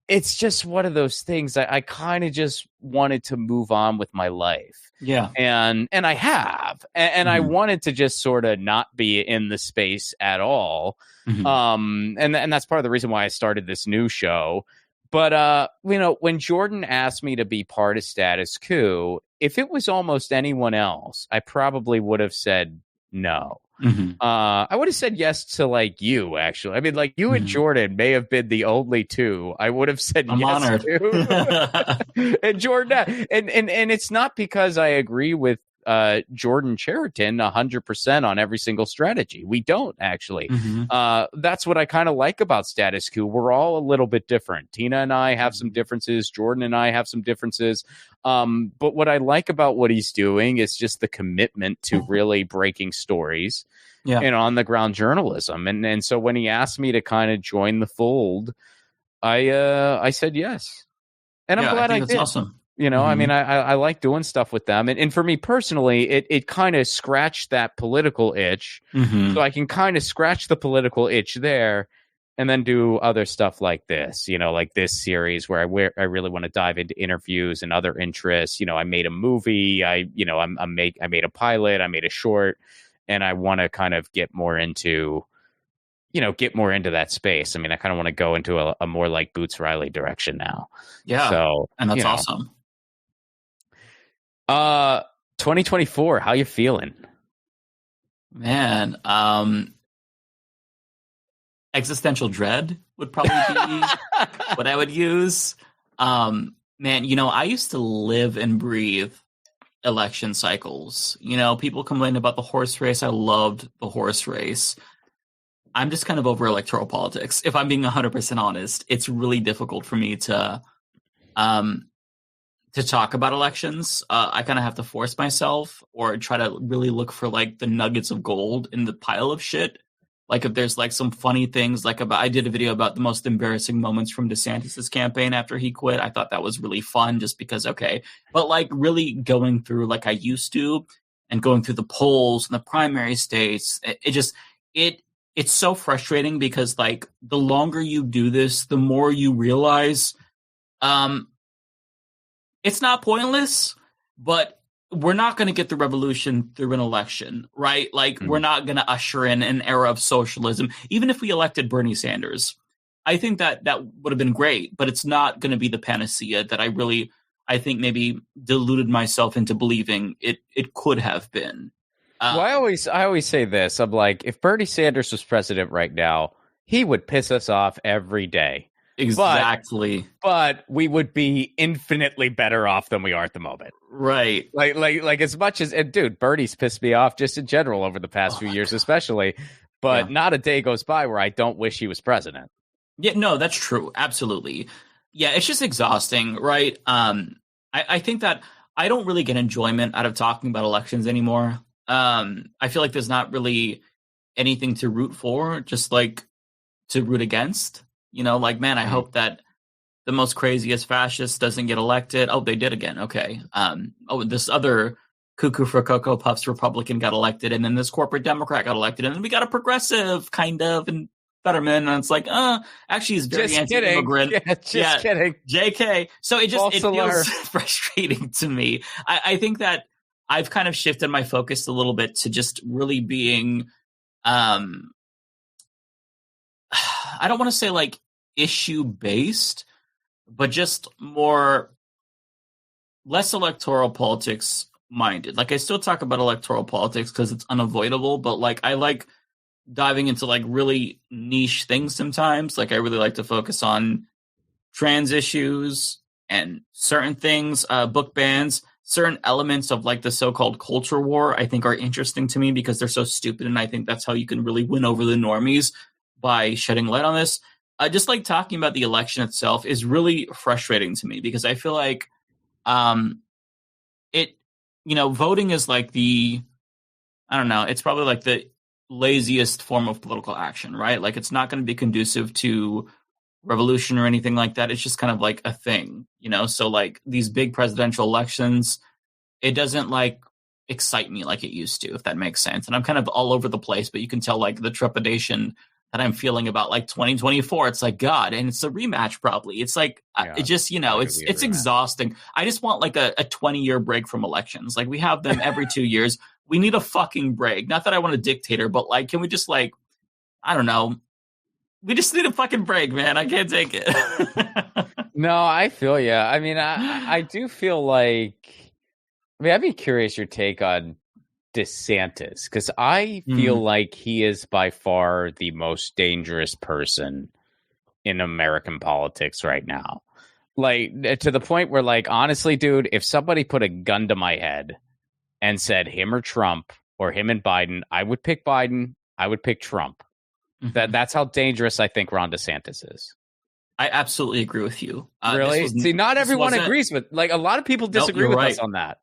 it's just one of those things. I kind of just wanted to move on with my life. Yeah. And I have, and I wanted to just sort of not be in the space at all. And that's part of the reason why I started this new show. But, when Jordan asked me to be part of Status Quo, if it was almost anyone else, I probably would have said no. Mhm. I would have said yes to like you, actually. I mean, like you and Mhm. Jordan may have been the only two I would have said I'm yes honored. to. And Jordan, and it's not because I agree with Jordan Cheriton 100% on every single strategy. We don't actually. Mhm. That's what I kind of like about Status Quo. We're all a little bit different. Tina and I have some differences. Jordan and I have some differences. But what I like about what he's doing is just the commitment to really breaking stories Yeah. and on the ground journalism. And so when he asked me to kind of join the fold, I said yes. And I'm Yeah, I glad think I that's did. awesome. You know, I mean, Mhm. I like doing stuff with them. And for me personally, it kind of scratched that political itch. So Mhm. I can kind of scratch the political itch there and then do other stuff like this, you know, like this series where I really want to dive into interviews and other interests. You know, I made a movie. I made a pilot. I made a short, and I want to kind of get more into that space. I mean, I kind of want to go into a more like Boots Riley direction now. Yeah, So, and that's awesome. 2024, how you feeling? Man, existential dread would probably be what I would use. Man, I used to live and breathe election cycles. People complain about the horse race. I loved the horse race. I'm just kind of over electoral politics. If I'm being 100% honest, it's really difficult for me um, to talk about elections. I kind of have to force myself or try to really look for like the nuggets of gold in the pile of shit. Like if there's like some funny things, like I did a video about the most embarrassing moments from DeSantis's campaign after he quit. I thought that was really fun just because, okay, but like really going through like I used to and going through the polls and the primary states, it's so frustrating because like the longer you do this, the more you realize, it's not pointless, but we're not going to get the revolution through an election, right? Like, we're not going to usher in an era of socialism. Even if we elected Bernie Sanders, I think that would have been great, but it's not going to be the panacea that I think maybe deluded myself into believing it could have been. Well, I always say this. I'm like, if Bernie Sanders was president right now, he would piss us off every day. Exactly. But we would be infinitely better off than we are at the moment. Right. Like as much as, and dude, Bernie's pissed me off just in general over the past few years, especially. But not a day goes by where I don't wish he was president. Yeah, no, that's true. Absolutely. Yeah, it's just exhausting, right? I think that I don't really get enjoyment out of talking about elections anymore. I feel like there's not really anything to root for, just like to root against. Like, man, I hope that the most craziest fascist doesn't get elected. Oh, they did again. Okay. This other cuckoo for Cocoa Puffs Republican got elected, and then this corporate Democrat got elected, and then we got a progressive kind of and Fetterman, and it's like, actually, he's very anti-immigrant. Yeah, just kidding. JK. So it feels frustrating to me. I think that I've kind of shifted my focus a little bit to just really being, I don't want to say like issue based, but just less electoral politics minded. Like I still talk about electoral politics because it's unavoidable, but like I like diving into like really niche things sometimes. Like I really like to focus on trans issues and certain things, book bans, certain elements of like the so-called culture war I think are interesting to me because they're so stupid, and I think that's how you can really win over the normies by shedding light on this. Just like talking about the election itself is really frustrating to me because I feel like voting is like I don't know, it's probably like the laziest form of political action, right? Like it's not going to be conducive to revolution or anything like that. It's just kind of like a thing, So like these big presidential elections, it doesn't like excite me like it used to, if that makes sense. And I'm kind of all over the place, but you can tell like the trepidation that I'm feeling about like 2024. It's like, God, and it's a rematch probably. It's like, it just, it's exhausting. I just want like a 20-year break from elections. Like we have them every 2 years. We need a fucking break. Not that I want a dictator, but like, can we just like, I don't know. We just need a fucking break, man. I can't take it. No, I feel you. I mean, I do feel like, I'd be curious your take on DeSantis, because I feel like he is by far the most dangerous person in American politics right now. Like, to the point where, like, honestly, dude, if somebody put a gun to my head and said him or Trump or him and Biden, I would pick Biden. I would pick Trump. That's how dangerous I think Ron DeSantis is. I absolutely agree with you. Really? See, not everyone agrees with, like, a lot of people disagree with us on that.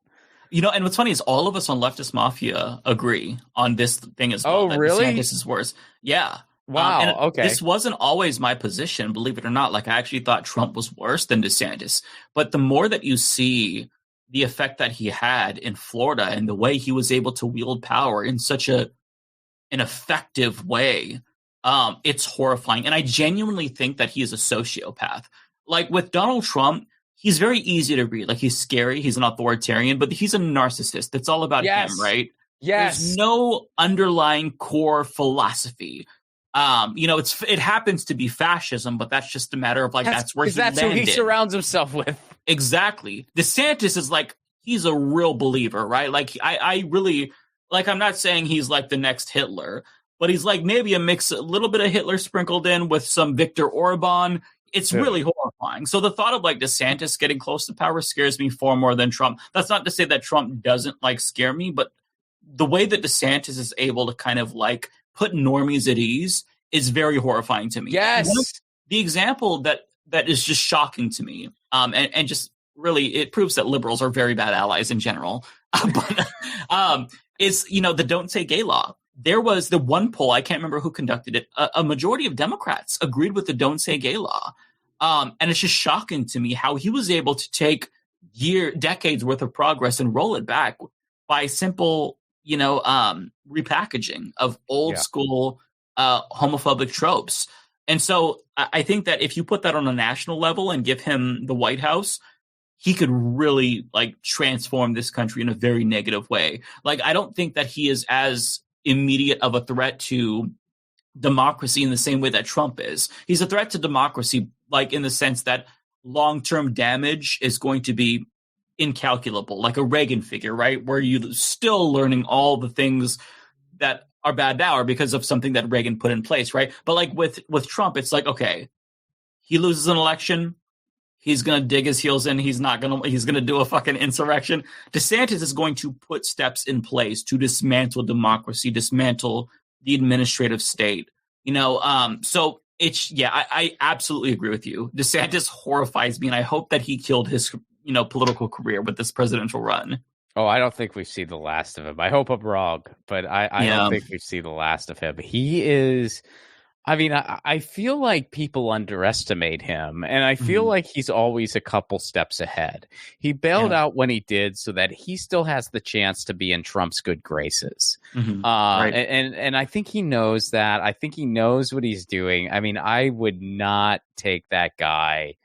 You know, and what's funny is all of us on Leftist Mafia agree on this thing as well. Oh, really? DeSantis is worse. Yeah. Wow. Okay. This wasn't always my position, believe it or not. Like, I actually thought Trump was worse than DeSantis. But the more that you see the effect that he had in Florida and the way he was able to wield power in such an effective way, it's horrifying. And I genuinely think that he is a sociopath. Like, with Donald Trump, he's very easy to read. Like, he's scary. He's an authoritarian, but he's a narcissist. It's all about him, right? Yes. There's no underlying core philosophy. You know, it happens to be fascism, but that's just a matter of, like, that's where he landed. Who he surrounds himself with. Exactly. DeSantis is like, he's a real believer, right? Like, I really, like, I'm not saying he's like the next Hitler, but he's like maybe a little bit of Hitler sprinkled in with some Viktor Orban. It's really horrifying. So the thought of, like, DeSantis getting close to power scares me far more than Trump. That's not to say that Trump doesn't, like, scare me, but the way that DeSantis is able to kind of, like, put normies at ease is very horrifying to me. Yes. The example that is just shocking to me, and just really, it proves that liberals are very bad allies in general, is, you know, the Don't Say Gay law. There was the one poll, I can't remember who conducted it, a majority of Democrats agreed with the Don't Say Gay law. And it's just shocking to me how he was able to take decades worth of progress and roll it back by simple, you know, repackaging of old school homophobic tropes. And so I think that if you put that on a national level and give him the White House, he could really, like, transform this country in a very negative way. Like, I don't think that he is as immediate of a threat to democracy in the same way that Trump is. He's a threat to democracy, like, in the sense that long-term damage is going to be incalculable, like a Reagan figure, right? Where you're still learning all the things that are bad now are because of something that Reagan put in place, right? But, like, with Trump, it's like, okay, he loses an election, he's going to dig his heels in, he's going to do a fucking insurrection. DeSantis is going to put steps in place to dismantle democracy, dismantle the administrative state, you know? So it's, I absolutely agree with you. DeSantis horrifies me, and I hope that he killed his, you know, political career with this presidential run. Oh, I don't think we've seen the last of him. I hope I'm wrong, but I don't think we've seen the last of him. He is, I mean, I feel like people underestimate him, and I feel like he's always a couple steps ahead. He bailed out when he did so that he still has the chance to be in Trump's good graces. Right. And I think he knows that. I think he knows what he's doing. I mean, I would not take that guy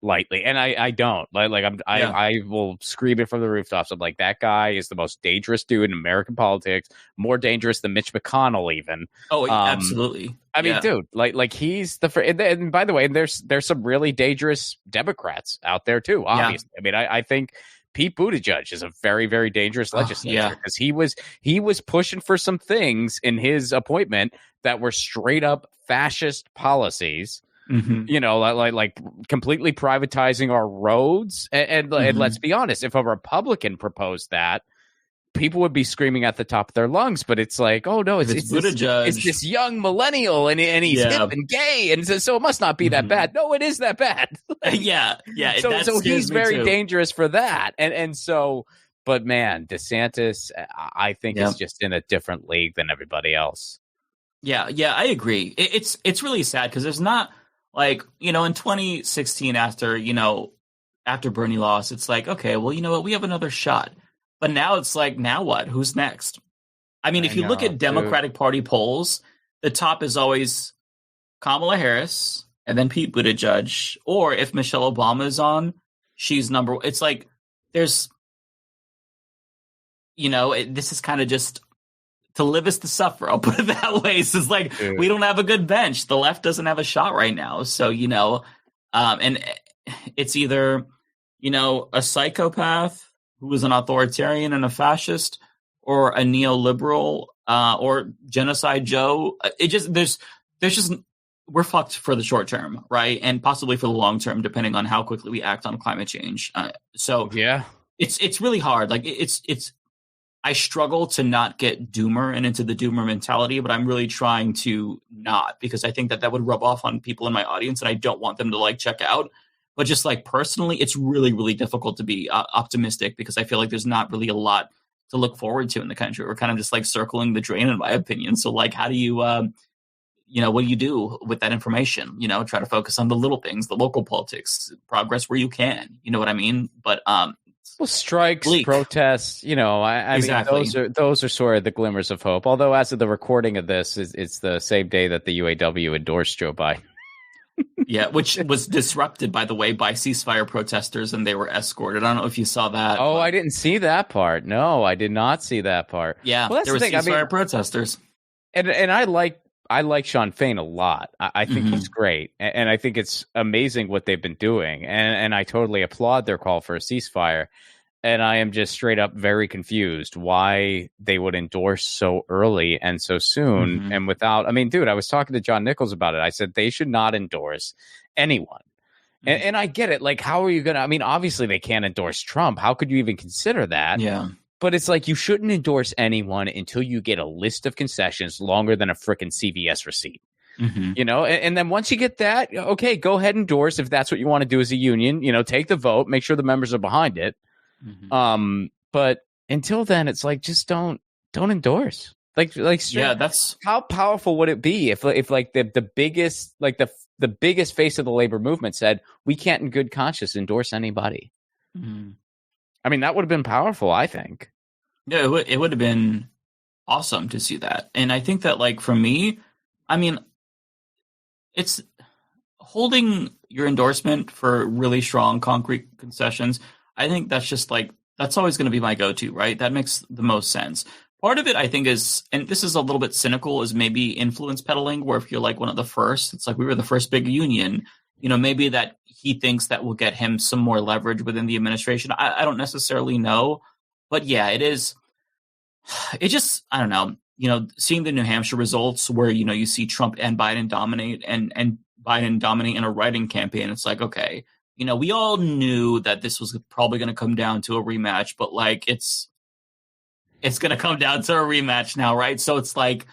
lightly, and I don't I will scream it from the rooftops. I'm like, that guy is the most dangerous dude in American politics, more dangerous than Mitch McConnell even. Absolutely. I mean, dude, like he's and by the way, there's some really dangerous Democrats out there too, obviously. I mean, I think Pete Buttigieg is a very, very dangerous legislator because he was pushing for some things in his appointment that were straight up fascist policies. You know, like completely privatizing our roads. And let's be honest, if a Republican proposed that, people would be screaming at the top of their lungs. But it's like, oh, no, it's this young millennial and he's hip and gay. And so it must not be that bad. No, it is that bad. So he's very dangerous for that. And so, but man, DeSantis, I think is just in a different league than everybody else. Yeah, I agree. It's really sad because there's not, like, you know, in 2016, after Bernie lost, it's like, okay, well, you know what? We have another shot. But now it's like, now what? Who's next? I mean, if you look at Democratic Party polls, the top is always Kamala Harris and then Pete Buttigieg. Or if Michelle Obama is on, she's number one. It's like, there's, you know, this is kind of just to live is to suffer. I'll put it that way. So it's like, we don't have a good bench. The left doesn't have a shot right now. So, you know, and it's either, you know, a psychopath who is an authoritarian and a fascist, or a neoliberal or Genocide Joe. We're fucked for the short term, right? And possibly for the long term, depending on how quickly we act on climate change. So yeah, it's really hard. Like I struggle to not get doomer and into the doomer mentality, but I'm really trying to not, because I think that would rub off on people in my audience, and I don't want them to like check out. But just like personally, it's really, really difficult to be optimistic, because I feel like there's not really a lot to look forward to in the country. We're kind of just like circling the drain, in my opinion. So like, how do you, what do you do with that information? Try to focus on the little things, the local politics, progress where you can. You know what I mean? But well, strikes, bleak. Protests, I Exactly. mean, those are sort of the glimmers of hope. Although, as of the recording of this, it's the same day that the UAW endorsed Joe Biden. Yeah, which was disrupted, by the way, by ceasefire protesters, and they were escorted. I don't know if you saw that. Oh, I didn't see that part. No, I did not see that part. Yeah, well, that's there were the thing. ceasefire protesters. And I like Sean Fain a lot. I think he's great, and I think it's amazing what they've been doing, and I totally applaud their call for a ceasefire. And I am just straight up very confused why they would endorse so early and so soon and without. I mean, dude, I was talking to John Nichols about it. I said they should not endorse anyone. And I get it. Like, how are you going to? I mean, obviously they can't endorse Trump. How could you even consider that? Yeah. But it's like you shouldn't endorse anyone until you get a list of concessions longer than a frickin' CVS receipt. And then once you get that, okay, go ahead and endorse if that's what you want to do as a union. Take the vote, make sure the members are behind it. But until then, it's like, just don't endorse. Like yeah, that's how powerful would it be if like the biggest, like the biggest face of the labor movement said, we can't in good conscience endorse anybody. I mean, that would have been powerful, I think. Yeah, it would have been awesome to see that. And I think that, like, for me, I mean, it's holding your endorsement for really strong, concrete concessions. I think that's just like, that's always going to be my go-to, right? That makes the most sense. Part of it, I think, is, and this is a little bit cynical, is maybe influence peddling, where if you're like one of the first, it's like, we were the first big union, maybe that he thinks that will get him some more leverage within the administration. I don't necessarily know, but yeah, it is. It just, I don't know, seeing the New Hampshire results where, you see Trump and Biden dominate and Biden dominate in a writing campaign. It's like, okay, we all knew that this was probably going to come down to a rematch, but like it's going to come down to a rematch now, right? So it's like,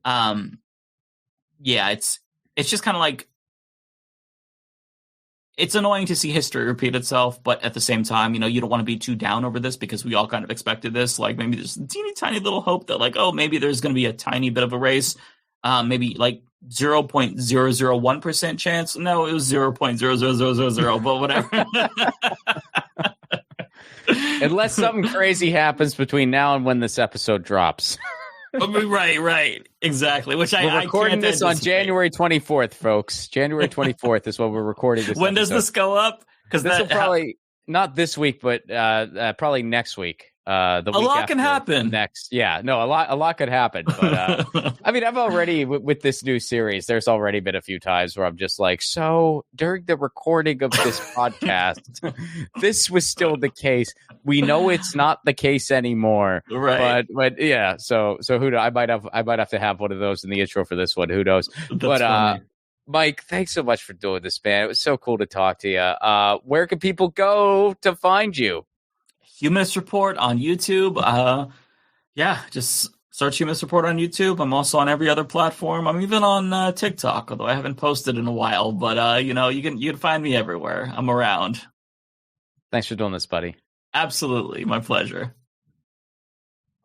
yeah, it's just kind of like, it's annoying to see history repeat itself, but at the same time, you don't want to be too down over this, because we all kind of expected this. Like, maybe there's a teeny tiny little hope that, like, oh, maybe there's going to be a tiny bit of a race, maybe like 0.001% chance. No, it was 0.00000, but whatever. Unless something crazy happens between now and when this episode drops. Right, exactly. Which we're recording this on January 24th, folks. January 24th is when we're recording this. When does this go up? Because this will probably not this week, but probably next week. A lot can happen next. Yeah, no, a lot could happen. But I mean, I've already with this new series, there's already been a few times where I'm just like, so during the recording of this podcast, this was still the case. We know it's not the case anymore, right? But yeah, so who knows? I might have to have one of those in the intro for this one. Who knows? That's funny. Mike, thanks so much for doing this, man. It was so cool to talk to you. Where can people go to find you? Humanist Report on YouTube. Just search Humanist Report on YouTube. I'm also on every other platform. I'm even on TikTok, although I haven't posted in a while. But you can find me everywhere. I'm around. Thanks for doing this, buddy. Absolutely, my pleasure.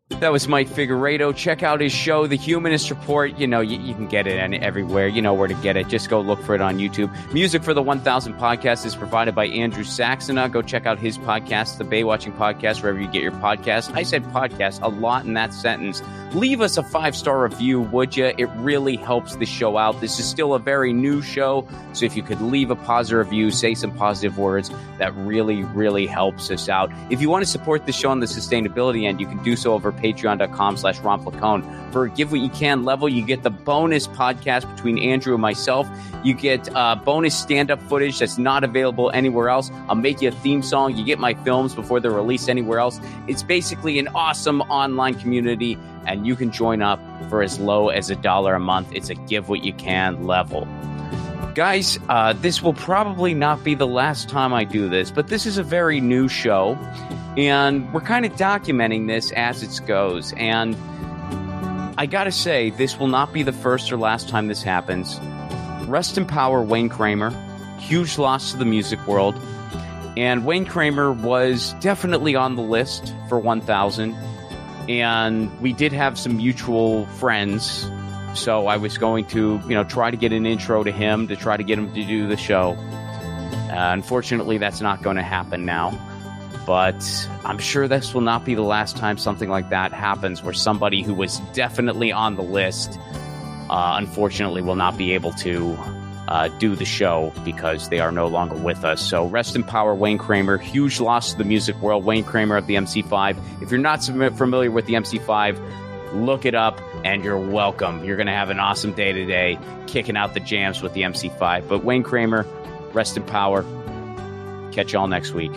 That was Mike Figueredo. Check out his show, The Humanist Report. You can get it everywhere. You know where to get it. Just go look for it on YouTube. Music for the 1000 podcast is provided by Andrew Saxona. Go check out his podcast, the Baywatching Podcast, wherever you get your podcast. I said podcast a lot in that sentence. Leave us a 5-star review, would you? It really helps the show out. This is still a very new show, so if you could leave a positive review, say some positive words, that really, really helps us out. If you want to support the show on the sustainability end, you can do so over patreon.com/romplacone. For Give What You Can level, you get the bonus podcast between Andrew and myself. You get bonus stand-up footage that's not available anywhere else. I'll make you a theme song. You get my films before they're released anywhere else. It's basically an awesome online community, and you can join up for as low as $1 a month. It's a Give What You Can level. Guys, this will probably not be the last time I do this, but this is a very new show, and we're kind of documenting this as it goes. And I gotta say, this will not be the first or last time this happens. Rest in power, Wayne Kramer. Huge loss to the music world. And Wayne Kramer was definitely on the list for 1,000. And we did have some mutual friends. So I was going to, try to get an intro to him to try to get him to do the show. Unfortunately, that's not going to happen now. But I'm sure this will not be the last time something like that happens, where somebody who was definitely on the list, unfortunately, will not be able to do the show because they are no longer with us. So rest in power, Wayne Kramer. Huge loss to the music world. Wayne Kramer of the MC5. If you're not familiar with the MC5, look it up, and you're welcome. You're going to have an awesome day today, kicking out the jams with the MC5. But Wayne Kramer, rest in power. Catch y'all next week.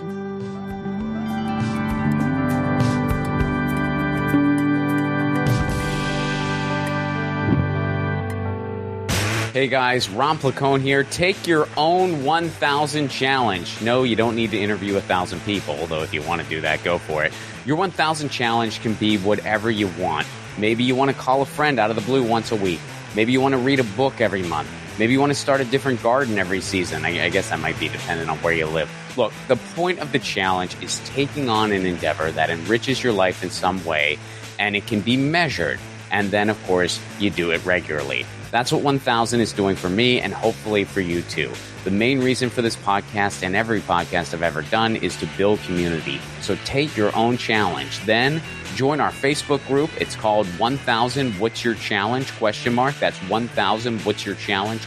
Hey guys, Ron Placone here. Take your own 1,000 challenge. No, you don't need to interview 1,000 people, although if you want to do that, go for it. Your 1,000 challenge can be whatever you want. Maybe you want to call a friend out of the blue once a week. Maybe you want to read a book every month. Maybe you want to start a different garden every season. I guess that might be dependent on where you live. Look, the point of the challenge is taking on an endeavor that enriches your life in some way, and it can be measured. And then, of course, you do it regularly. That's what 1,000 is doing for me, and hopefully for you too. The main reason for this podcast and every podcast I've ever done is to build community. So take your own challenge. Then join our Facebook group. It's called 1,000 What's Your Challenge? ? That's 1,000 What's Your Challenge ?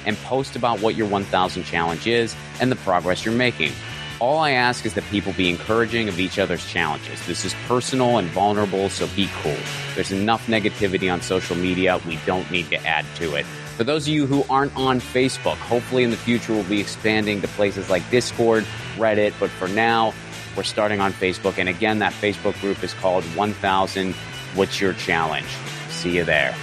And post about what your 1,000 challenge is and the progress you're making. All I ask is that people be encouraging of each other's challenges. This is personal and vulnerable, so be cool. There's enough negativity on social media. We don't need to add to it. For those of you who aren't on Facebook, hopefully in the future we'll be expanding to places like Discord, Reddit, but for now, we're starting on Facebook. And again, that Facebook group is called 1,000 What's Your Challenge? See you there.